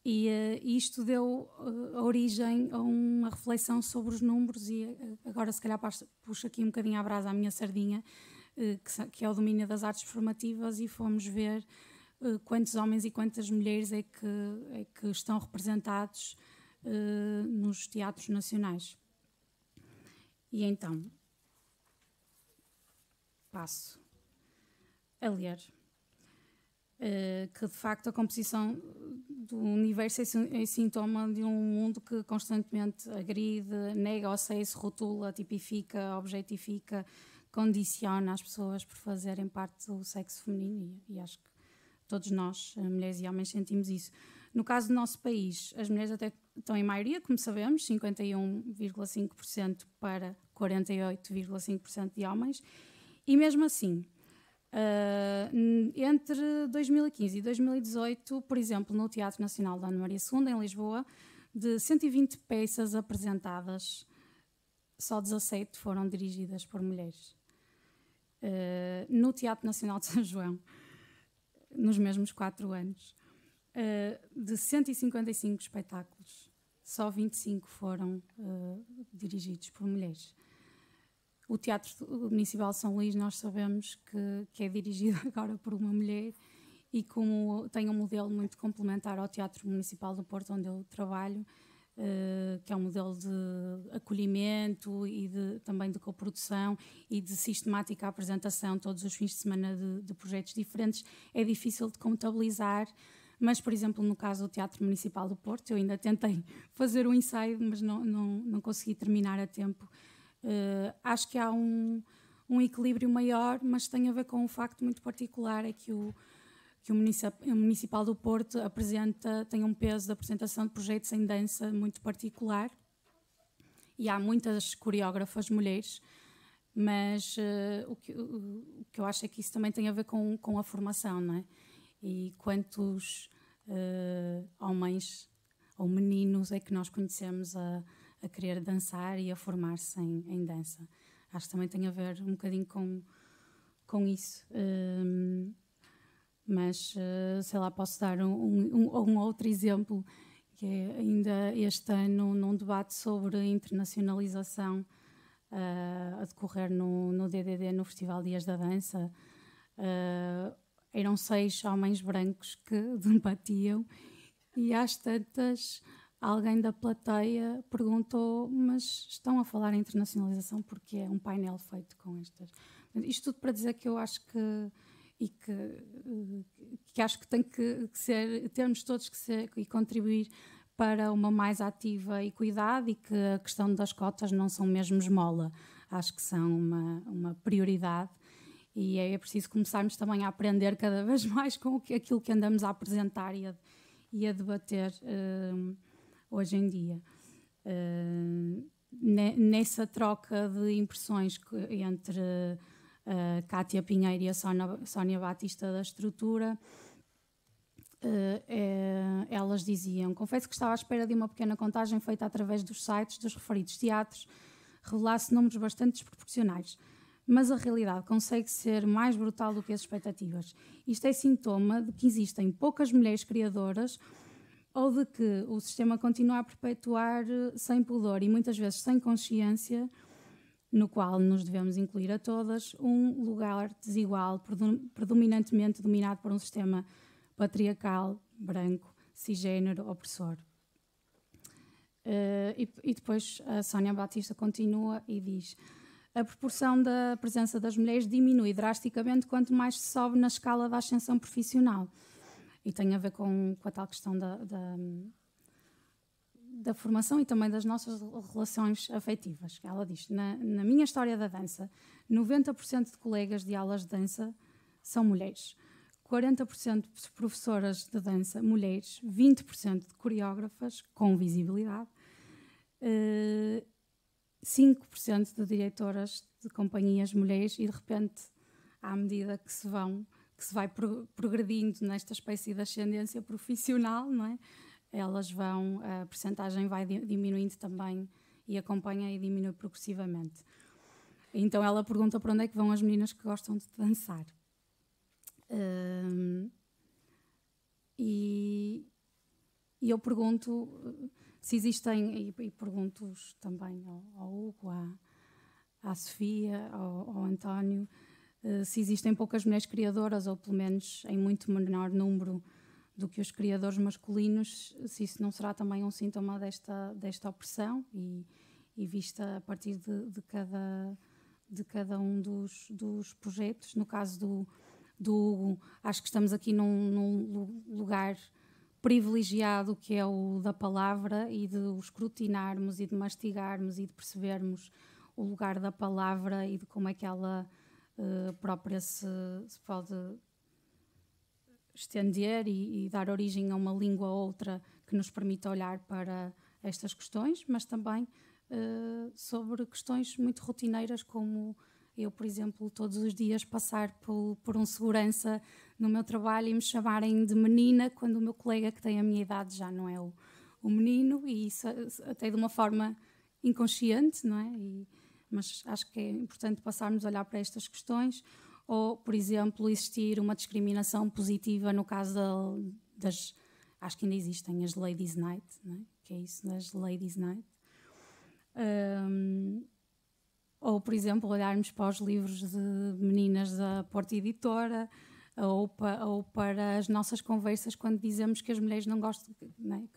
E isto deu origem a uma reflexão sobre os números, e agora se calhar puxo aqui um bocadinho a brasa à minha sardinha, que é o domínio das artes formativas, e fomos ver quantos homens e quantas mulheres é que estão representados nos teatros nacionais. E então, passo a ler que de facto a composição do universo é sintoma de um mundo que constantemente agride, nega o sexo, rotula, tipifica, objetifica, condiciona as pessoas por fazerem parte do sexo feminino, e acho que todos nós, mulheres e homens, sentimos isso. No caso do nosso país, as mulheres até estão em maioria, como sabemos, 51,5% para 48,5% de homens, e mesmo assim, entre 2015 e 2018, por exemplo, no Teatro Nacional da Ana Maria II, em Lisboa, de 120 peças apresentadas, só 17 foram dirigidas por mulheres. No Teatro Nacional de São João, nos mesmos 4 anos. De 155 espetáculos, só 25 foram dirigidos por mulheres. O Teatro Municipal de São Luís, nós sabemos que é dirigido agora por uma mulher, e como tem um modelo muito complementar ao Teatro Municipal do Porto, onde eu trabalho, que é um modelo de acolhimento e também de coprodução e de sistemática apresentação todos os fins de semana de projetos diferentes, é difícil de contabilizar. Mas, por exemplo, no caso do Teatro Municipal do Porto, eu ainda tentei fazer um ensaio, mas não consegui terminar a tempo. Acho que há um equilíbrio maior, mas tem a ver com um facto muito particular, é que o Municipal do Porto tem um peso de apresentação de projetos em dança muito particular, e há muitas coreógrafas mulheres, mas o que eu acho é que isso também tem a ver com a formação, não é? E quantos homens ou meninos é que nós conhecemos a querer dançar e a formar-se em dança. Acho que também tem a ver um bocadinho com isso. Mas, sei lá, posso dar um outro exemplo, que é ainda este ano, num debate sobre internacionalização a decorrer no DDD, no Festival Dias da Dança. Eram 6 homens brancos que debatiam, e às tantas alguém da plateia perguntou: mas estão a falar em internacionalização porque é um painel feito com estas... Isto tudo para dizer que eu acho que acho que tem que ser, termos todos que ser e contribuir para uma mais ativa equidade, e que a questão das cotas não são mesmo esmola, acho que são uma prioridade. E é preciso começarmos também a aprender cada vez mais com aquilo que andamos a apresentar e a debater hoje em dia. Nessa troca de impressões entre Cátia Pinheiro e a Sónia Batista da Estrutura, elas diziam: confesso que estava à espera de uma pequena contagem feita através dos sites dos referidos teatros revelasse números bastante desproporcionais. Mas a realidade consegue ser mais brutal do que as expectativas. Isto é sintoma de que existem poucas mulheres criadoras, ou de que o sistema continua a perpetuar sem pudor e muitas vezes sem consciência, no qual nos devemos incluir a todas, um lugar desigual, predominantemente dominado por um sistema patriarcal, branco, cisgênero, opressor. E depois a Sónia Batista continua e diz: a proporção da presença das mulheres diminui drasticamente quanto mais se sobe na escala da ascensão profissional. E tem a ver com a tal questão da formação e também das nossas relações afetivas. Ela diz: na minha história da dança, 90% de colegas de aulas de dança são mulheres, 40% de professoras de dança mulheres, 20% de coreógrafas com visibilidade, 5% de diretoras de companhias mulheres, e de repente, à medida que se vai progredindo nesta espécie de ascendência profissional, não é? A percentagem vai diminuindo também, e acompanha e diminui progressivamente. Então ela pergunta para onde é que vão as meninas que gostam de dançar. E eu pergunto se existem, e pergunto-os também ao Hugo, à Sofia, ao António, se existem poucas mulheres criadoras, ou pelo menos em muito menor número do que os criadores masculinos, se isso não será também um sintoma desta opressão, e vista a partir de cada um dos projetos. No caso do Hugo, acho que estamos aqui num lugar privilegiado, que é o da palavra, e de o escrutinarmos e de mastigarmos e de percebermos o lugar da palavra e de como é que ela própria se pode estender e dar origem a uma língua ou outra que nos permita olhar para estas questões, mas também sobre questões muito rotineiras, como eu, por exemplo, todos os dias passar por um segurança no meu trabalho e me chamarem de menina, quando o meu colega que tem a minha idade já não é o menino, e isso até de uma forma inconsciente, não é? Mas acho que é importante passarmos a olhar para estas questões. ou, por exemplo, existir uma discriminação positiva no caso das... Acho que ainda existem as Ladies' Night, não é? Que é isso, das Ladies' Night. Ou, por exemplo, olharmos para os livros de meninas da Porta Editora, ou para as nossas conversas quando dizemos que as mulheres não gostam, não é?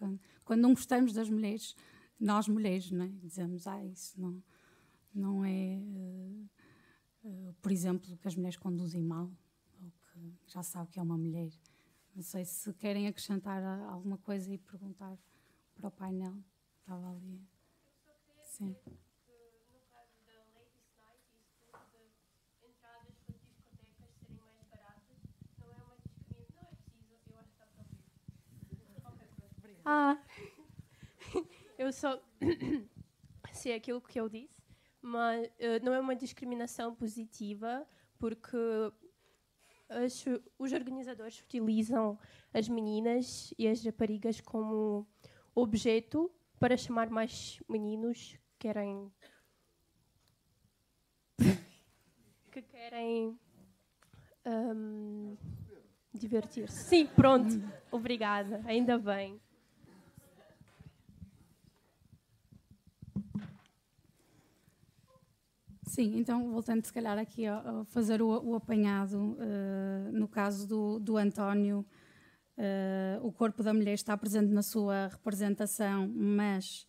Quando não gostamos das mulheres, nós mulheres, não é? Dizemos, isso não é, por exemplo, que as mulheres conduzem mal, ou que já sabe que é uma mulher. Não sei se querem acrescentar alguma coisa e perguntar para o painel. Estava ali. Sim. Eu só sei aquilo que eu disse, mas não é uma discriminação positiva, porque os organizadores utilizam as meninas e as raparigas como objeto para chamar mais meninos que querem divertir-se. Sim, pronto. Obrigada. Ainda bem. Sim, então voltando se calhar aqui a fazer o apanhado, no caso do António, o corpo da mulher está presente na sua representação, mas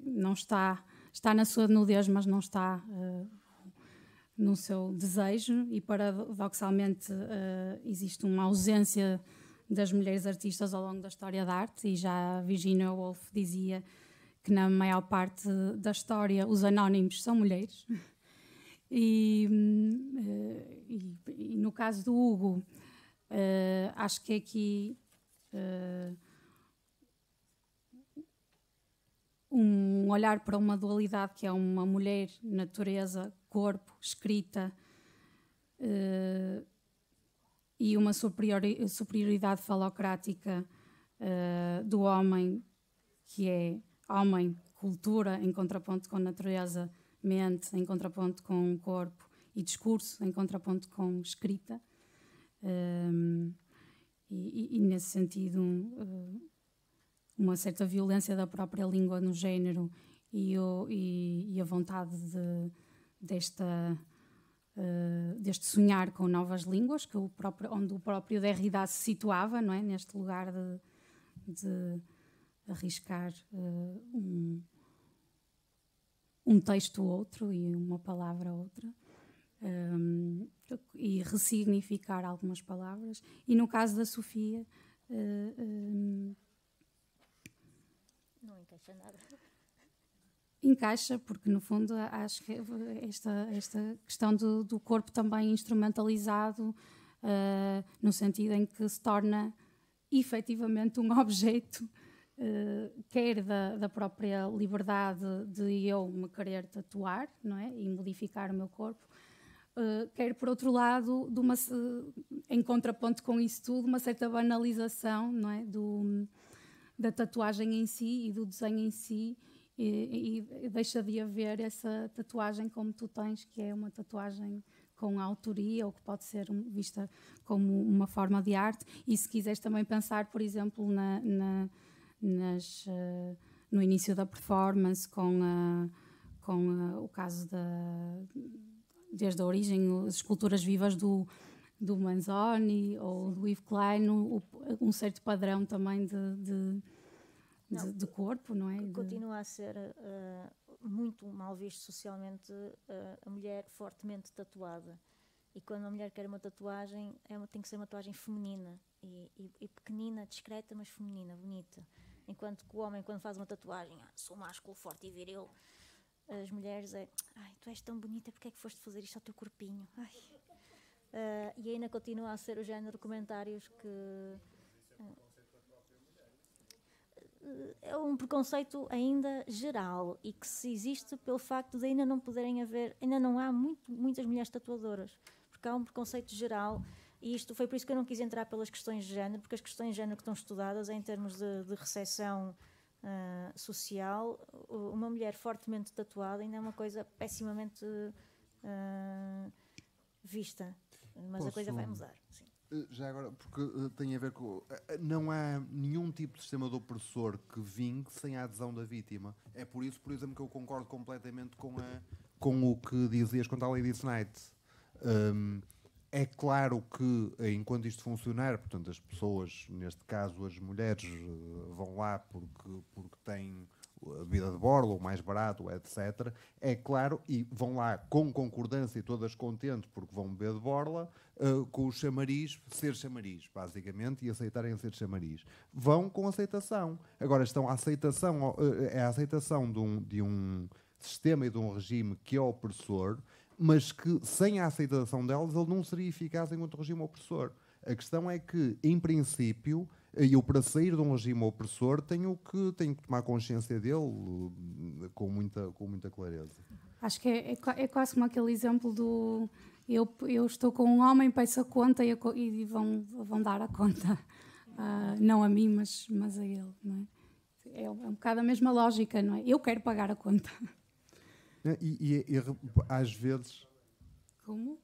não está na sua nudez, mas não está no seu desejo, e paradoxalmente existe uma ausência das mulheres artistas ao longo da história da arte, e já Virginia Woolf dizia que na maior parte da história os anónimos são mulheres. E no caso do Hugo, acho que aqui um olhar para uma dualidade que é uma mulher, natureza, corpo, escrita, e uma superioridade falocrática do homem, que é homem, cultura, em contraponto com natureza, mente, em contraponto com corpo, e discurso, em contraponto com escrita. E nesse sentido, uma certa violência da própria língua no género e a vontade deste sonhar com novas línguas, onde o próprio Derrida se situava, não é? Neste lugar de arriscar um texto outro e uma palavra outra, e ressignificar algumas palavras. E no caso da Sofia, não encaixa nada. Encaixa, porque no fundo acho que esta questão do corpo também instrumentalizado, no sentido em que se torna efetivamente um objeto, quer da própria liberdade de eu me querer tatuar, não é? E modificar o meu corpo, quer por outro lado, em contraponto com isso tudo, uma certa banalização, não é? Da tatuagem em si e do desenho em si, e deixa de haver essa tatuagem como tu tens, que é uma tatuagem com autoria, ou que pode ser vista como uma forma de arte. E se quiseres também pensar, por exemplo, no início da performance, com o caso desde a origem, as esculturas vivas do Manzoni ou do Yves Klein, um certo padrão também de corpo, não é? Continua a ser muito mal visto socialmente a mulher fortemente tatuada. E quando a mulher quer uma tatuagem, tem que ser uma tatuagem feminina e pequenina, discreta, mas feminina, bonita. Enquanto que o homem, quando faz uma tatuagem, sou másculo, forte e viril, as mulheres tu és tão bonita, porque é que foste fazer isto ao teu corpinho? E ainda continua a ser o género de comentários que... é um preconceito ainda geral, e que se existe pelo facto de ainda não poderem haver, ainda não há muitas mulheres tatuadoras, porque há um preconceito geral. E isto foi por isso que eu não quis entrar pelas questões de género, porque as questões de género que estão estudadas em termos de recepção social, uma mulher fortemente tatuada ainda é uma coisa pessimamente vista, mas a coisa vai mudar. Sim. Já agora, porque tem a ver com... não há nenhum tipo de sistema de opressor que vingue sem a adesão da vítima. É por isso, por exemplo, que eu concordo completamente com o que dizias quanto à Lady Knight. É claro que, enquanto isto funcionar, portanto, as pessoas, neste caso as mulheres, vão lá porque têm a vida de borla, o mais barato, etc. É claro, e vão lá com concordância e todas contentes porque vão beber de borla, com o chamariz, ser chamariz, basicamente, e aceitarem ser chamariz. Vão com aceitação. Agora, é a aceitação de um sistema e de um regime que é opressor, mas que, sem a aceitação delas, ele não seria eficaz enquanto regime opressor. A questão é que, em princípio, eu, para sair de um regime opressor, tenho que tomar consciência dele com muita clareza. Acho que é quase como aquele exemplo do... Eu estou com um homem, peço a conta e vão dar a conta. Não a mim, mas a ele. Não é? É um bocado a mesma lógica, não é? Eu quero pagar a conta. E às vezes... Como?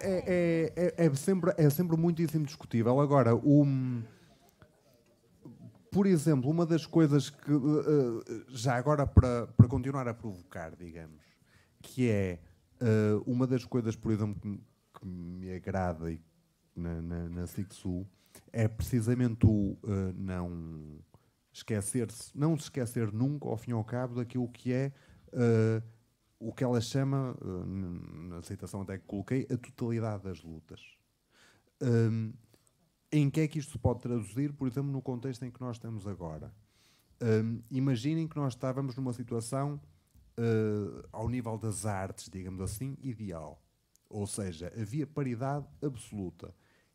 É sempre muitíssimo discutível. Agora, por exemplo, uma das coisas que, já agora para continuar a provocar, digamos, que é uma das coisas, por exemplo, que me agrada na SICSU, é precisamente o não se esquecer nunca, ao fim e ao cabo, daquilo que é o que ela chama, na citação até que coloquei, a totalidade das lutas. Em que é que isto se pode traduzir, por exemplo, no contexto em que nós estamos agora? Imaginem que nós estávamos numa situação, ao nível das artes, digamos assim, ideal. Ou seja, havia paridade absoluta.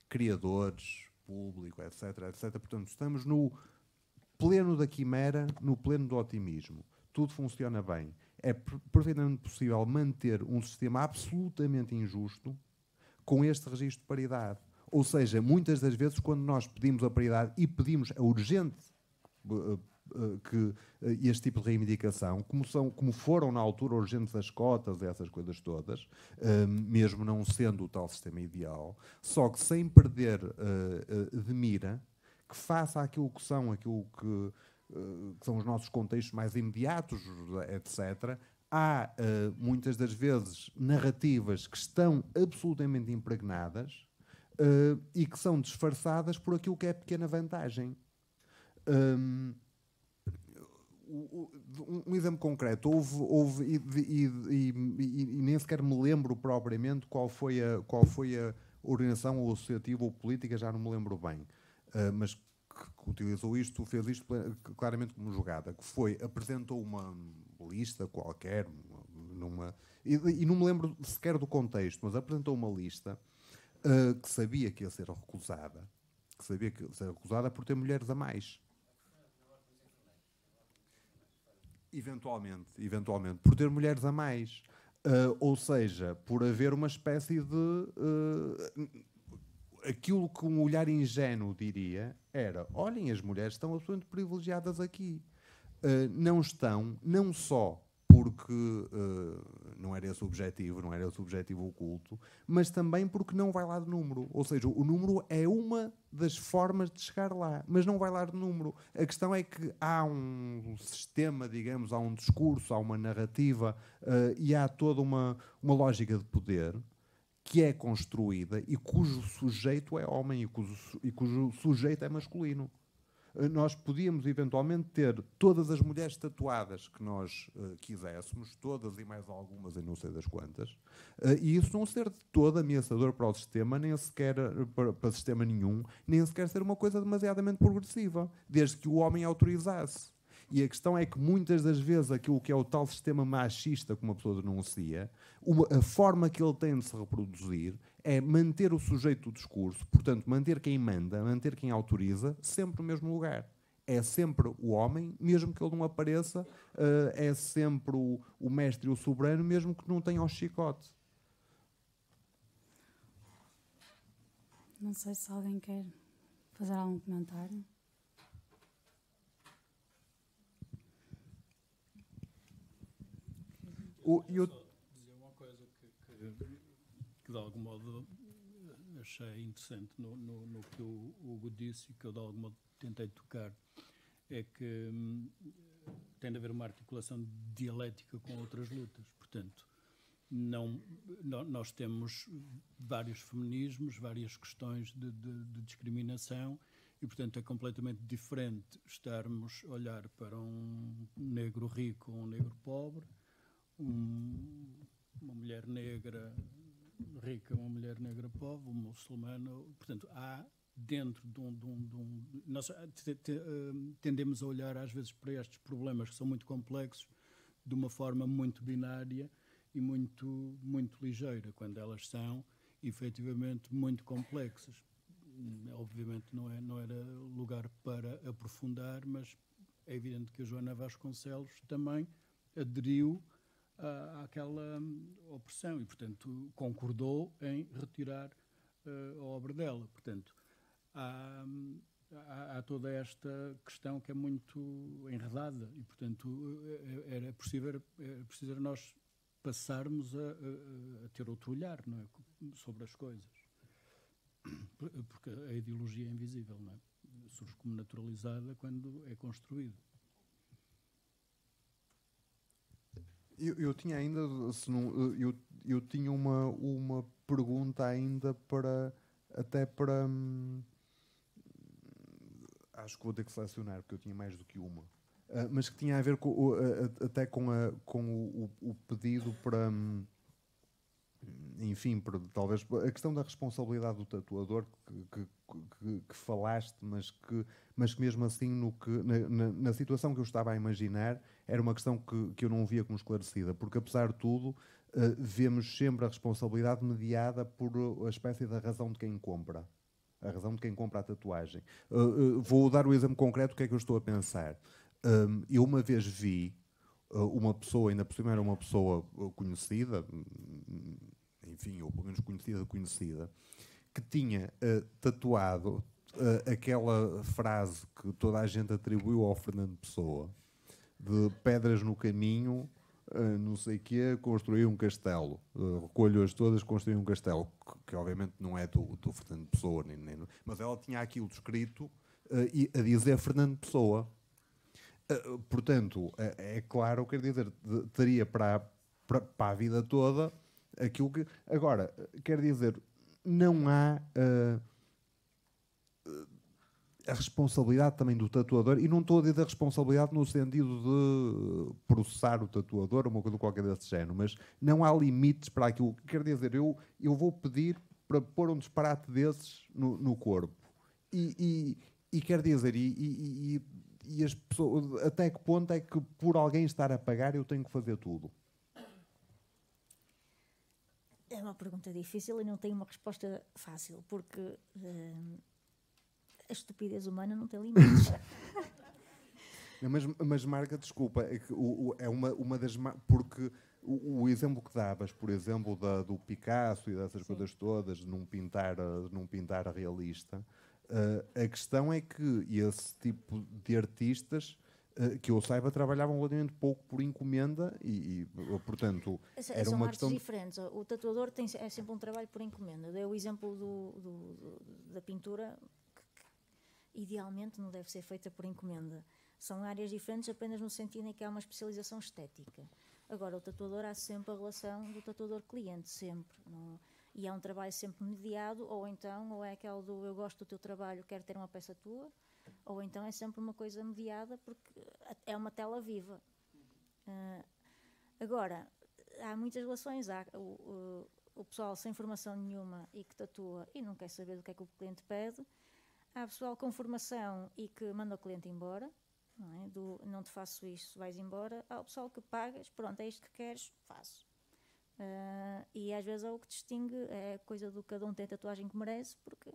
Criadores, público, etc, etc. Portanto, estamos no pleno da quimera, no pleno do otimismo. Tudo funciona bem. É perfeitamente possível manter um sistema absolutamente injusto com este registro de paridade. Ou seja, muitas das vezes, quando nós pedimos a paridade e pedimos a urgente este tipo de reivindicação, como foram na altura urgentes as cotas, essas coisas todas, mesmo não sendo o tal sistema ideal, só que sem perder de mira, que faça aquilo que são os nossos contextos mais imediatos, etc., há muitas das vezes narrativas que estão absolutamente impregnadas e que são disfarçadas por aquilo que é pequena vantagem. Um exemplo concreto, houve e nem sequer me lembro propriamente qual foi a organização ou associativa ou política, já não me lembro bem, mas que utilizou isto, fez isto claramente como jogada, que apresentou uma lista qualquer, e não me lembro sequer do contexto, mas apresentou uma lista que sabia que ia ser recusada, por ter mulheres a mais. Eventualmente, por ter mulheres a mais. Ou seja, por haver uma espécie de... aquilo que um olhar ingênuo diria era: olhem, as mulheres estão absolutamente privilegiadas aqui. Não estão, não só porque não era esse o objetivo oculto, mas também porque não vai lá de número. Ou seja, o número é uma das formas de chegar lá, mas não vai lá de número. A questão é que há um sistema, digamos, há um discurso, há uma narrativa e há toda uma lógica de poder que é construída e cujo sujeito é homem e cujo sujeito é masculino. Nós podíamos eventualmente ter todas as mulheres tatuadas que nós quiséssemos, todas e mais algumas, e não sei das quantas, e isso não ser de todo ameaçador para o sistema, nem sequer para sistema nenhum, nem sequer ser uma coisa demasiadamente progressiva, desde que o homem autorizasse. E a questão é que muitas das vezes aquilo que é o tal sistema machista que uma pessoa denuncia, a forma que ele tem de se reproduzir é manter o sujeito do discurso, portanto, manter quem manda, manter quem autoriza, sempre no mesmo lugar. É sempre o homem, mesmo que ele não apareça, é sempre o mestre e o soberano, mesmo que não tenha o chicote. Não sei se alguém quer fazer algum comentário. eu só dizer uma coisa que de algum modo achei interessante no que o Hugo disse e que eu de algum modo tentei tocar, é que tem de haver uma articulação dialética com outras lutas. Portanto, nós temos vários feminismos, várias questões de discriminação e, portanto, é completamente diferente estarmos a olhar para um negro rico ou um negro pobre, uma mulher negra rica, uma mulher negra pobre, um muçulmano. Portanto, há dentro de nós tendemos a olhar às vezes para estes problemas que são muito complexos de uma forma muito binária e muito ligeira, quando elas são efetivamente muito complexas. Obviamente não era lugar para aprofundar, mas é evidente que a Joana Vasconcelos também aderiu àquela opressão e, portanto, concordou em retirar a obra dela. Portanto, há toda esta questão que é muito enredada e, portanto, era preciso nós passarmos a ter outro olhar, não é? Sobre as coisas. Porque a ideologia é invisível, não é? Surge como naturalizada quando é construída. Eu tinha ainda, eu tinha uma pergunta ainda até para acho que vou ter que selecionar porque eu tinha mais do que uma, mas que tinha a ver até com o pedido para, enfim, talvez a questão da responsabilidade do tatuador que falaste, mas que mesmo assim na situação que eu estava a imaginar era uma questão que eu não via como esclarecida, porque apesar de tudo vemos sempre a responsabilidade mediada por a espécie da razão de quem compra. A razão de quem compra a tatuagem. Vou dar o exemplo concreto do que é que eu estou a pensar. Eu uma vez vi uma pessoa, ainda por cima era uma pessoa conhecida, enfim, ou pelo menos conhecida, que tinha tatuado aquela frase que toda a gente atribuiu ao Fernando Pessoa, de pedras no caminho, não sei o quê, construir um castelo. Recolho-as todas, construir um castelo, que obviamente não é do Fernando Pessoa, mas ela tinha aquilo escrito a dizer Fernando Pessoa. Portanto, é claro, quer dizer, teria para a vida toda aquilo que... Agora, quer dizer, não há a responsabilidade também do tatuador, e não estou a dizer a responsabilidade no sentido de processar o tatuador ou uma coisa qualquer desse género, mas não há limites para aquilo. Quer dizer, eu vou pedir para pôr um disparate desses no corpo. E quer dizer, e as pessoas, até que ponto é que por alguém estar a pagar eu tenho que fazer tudo? É uma pergunta difícil e não tem uma resposta fácil, porque a estupidez humana não tem limites. Mas Marga, desculpa, é que é uma das... Porque o exemplo que davas, por exemplo, do Picasso e dessas coisas todas, num pintar realista, a questão é que esse tipo de artistas, que eu saiba, trabalhavam relativamente pouco por encomenda e portanto, era uma questão... São artes diferentes. O tatuador é sempre um trabalho por encomenda. Dei o exemplo da pintura, que idealmente não deve ser feita por encomenda. São áreas diferentes apenas no sentido em que há uma especialização estética. Agora, o tatuador, há sempre a relação do tatuador-cliente, sempre. Não? E é um trabalho sempre mediado, ou é aquele do eu gosto do teu trabalho, quero ter uma peça tua, ou então é sempre uma coisa mediada, porque é uma tela viva. Agora, há muitas relações. Há o pessoal sem formação nenhuma e que tatua e não quer saber do que é que o cliente pede. Há pessoal com formação e que manda o cliente embora, não é? Não te faço isto, vais embora. Há o pessoal que pagas, pronto, é isto que queres, faço. E às vezes é o que distingue, é a coisa do cada um tem a tatuagem que merece, porque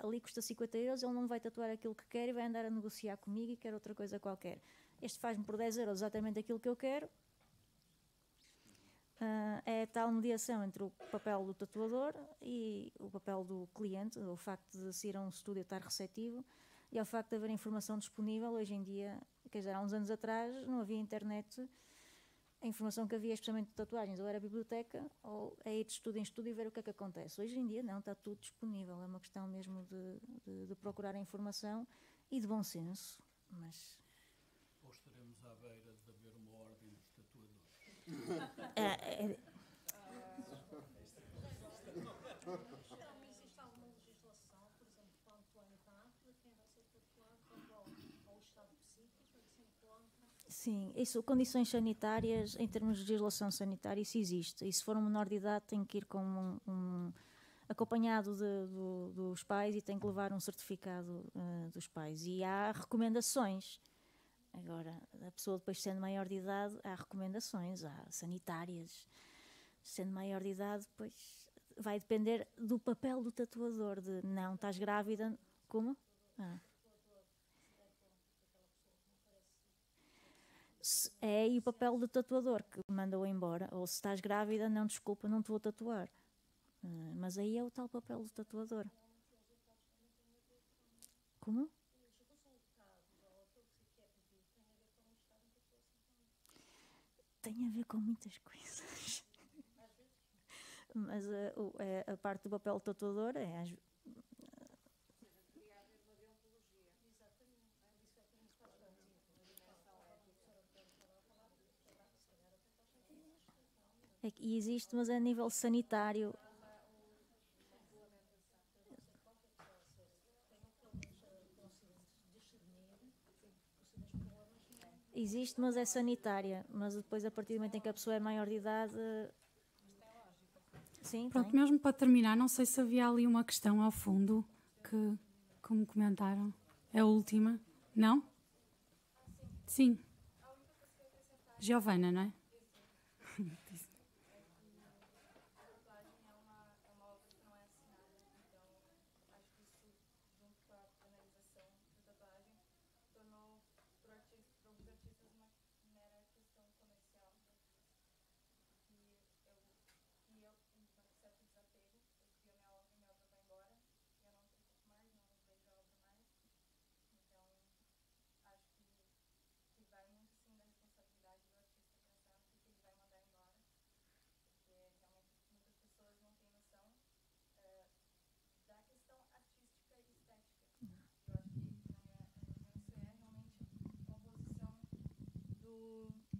ali custa 50 euros, ele não vai tatuar aquilo que quer e vai andar a negociar comigo e quer outra coisa qualquer. Este faz-me por 10 euros exatamente aquilo que eu quero. É a tal mediação entre o papel do tatuador e o papel do cliente, o facto de se ir a um estúdio estar receptivo e ao facto de haver informação disponível. Hoje em dia, quer dizer, há uns anos atrás não havia internet a informação que havia, especialmente de tatuagens, ou era a biblioteca, ou é ir de estudo em estudo e ver o que é que acontece. Hoje em dia não, está tudo disponível, é uma questão mesmo de procurar a informação e de bom senso. Mas... Ou estaremos à beira de haver uma ordem dos tatuadores? Existe alguma legislação, por exemplo, quanto à idade de quem vai ser tatuado ou estado psíquico em que se encontra? Sim, isso, condições sanitárias, em termos de legislação sanitária, isso existe. E se for um menor de idade, tem que ir com acompanhado dos pais e tem que levar um certificado dos pais. E há recomendações. Agora, a pessoa depois sendo maior de idade, há recomendações, há sanitárias. Sendo maior de idade, depois vai depender do papel do tatuador, de não, estás grávida, como? É e o papel do tatuador que mandou embora, ou se estás grávida, não, desculpa, não te vou tatuar. Mas aí é o tal papel do tatuador. Como? Tem a ver com muitas coisas. Mas a parte do papel do tatuador é... E existe, mas é a nível sanitário. Existe, mas é sanitária. Mas depois, a partir do momento em que a pessoa é maior de idade... Sim, pronto, tem. mesmo para terminar, não sei se havia ali uma questão ao fundo que, como comentaram, é a última. Não? Sim. Giovana, não é?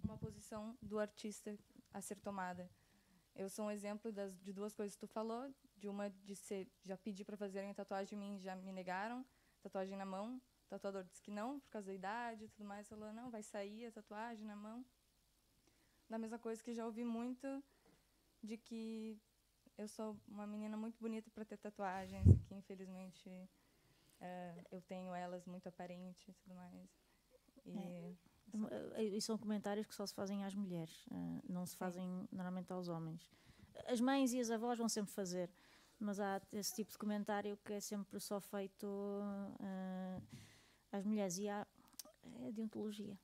Uma posição do artista a ser tomada. Eu sou um exemplo de duas coisas que tu falou, de uma de ser, já pedi para fazerem a tatuagem em mim, já me negaram, tatuagem na mão, o tatuador disse que não, por causa da idade e tudo mais, falou, não, vai sair a tatuagem na mão. Da mesma coisa que já ouvi muito de que eu sou uma menina muito bonita para ter tatuagens, que infelizmente eu tenho elas muito aparentes e tudo mais. E são comentários que só se fazem às mulheres, não se fazem normalmente aos homens. As mães e as avós vão sempre fazer, mas há esse tipo de comentário que é sempre só feito às mulheres, e há a deontologia.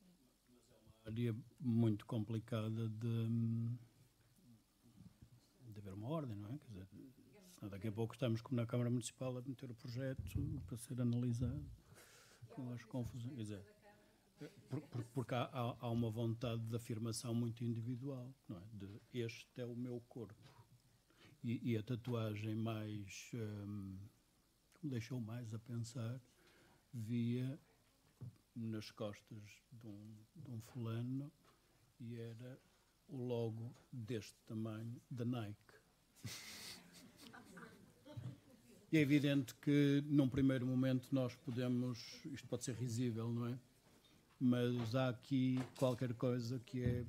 Mas é uma área muito complicada de haver uma ordem, não é? Quer dizer, daqui a pouco estamos como na Câmara Municipal a meter o projeto para ser analisado com as confusões. Quer dizer, porque há uma vontade de afirmação muito individual, não é? De este é o meu corpo. E a tatuagem mais que me deixou mais a pensar, via nas costas de um fulano, e era o logo deste tamanho da Nike. E é evidente que num primeiro momento nós podemos, isto pode ser risível, não é? Mas há aqui qualquer coisa que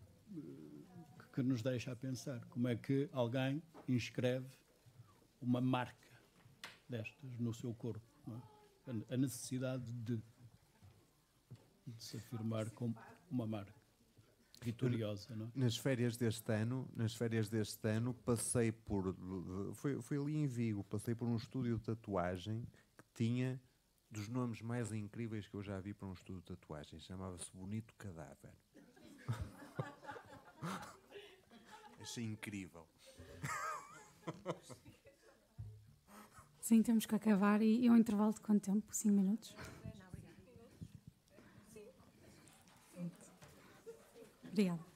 nos deixa a pensar. Como é que alguém inscreve uma marca destas no seu corpo, não é? A necessidade de se afirmar como uma marca vitoriosa, não é? Nas férias deste ano passei por... Foi ali em Vigo, passei por um estúdio de tatuagem que tinha dos nomes mais incríveis que eu já vi para um estúdio de tatuagem. Chamava-se Bonito Cadáver. Achei incrível. Sim, temos que acabar. E um intervalo de quanto tempo? 5 minutos? Obrigada.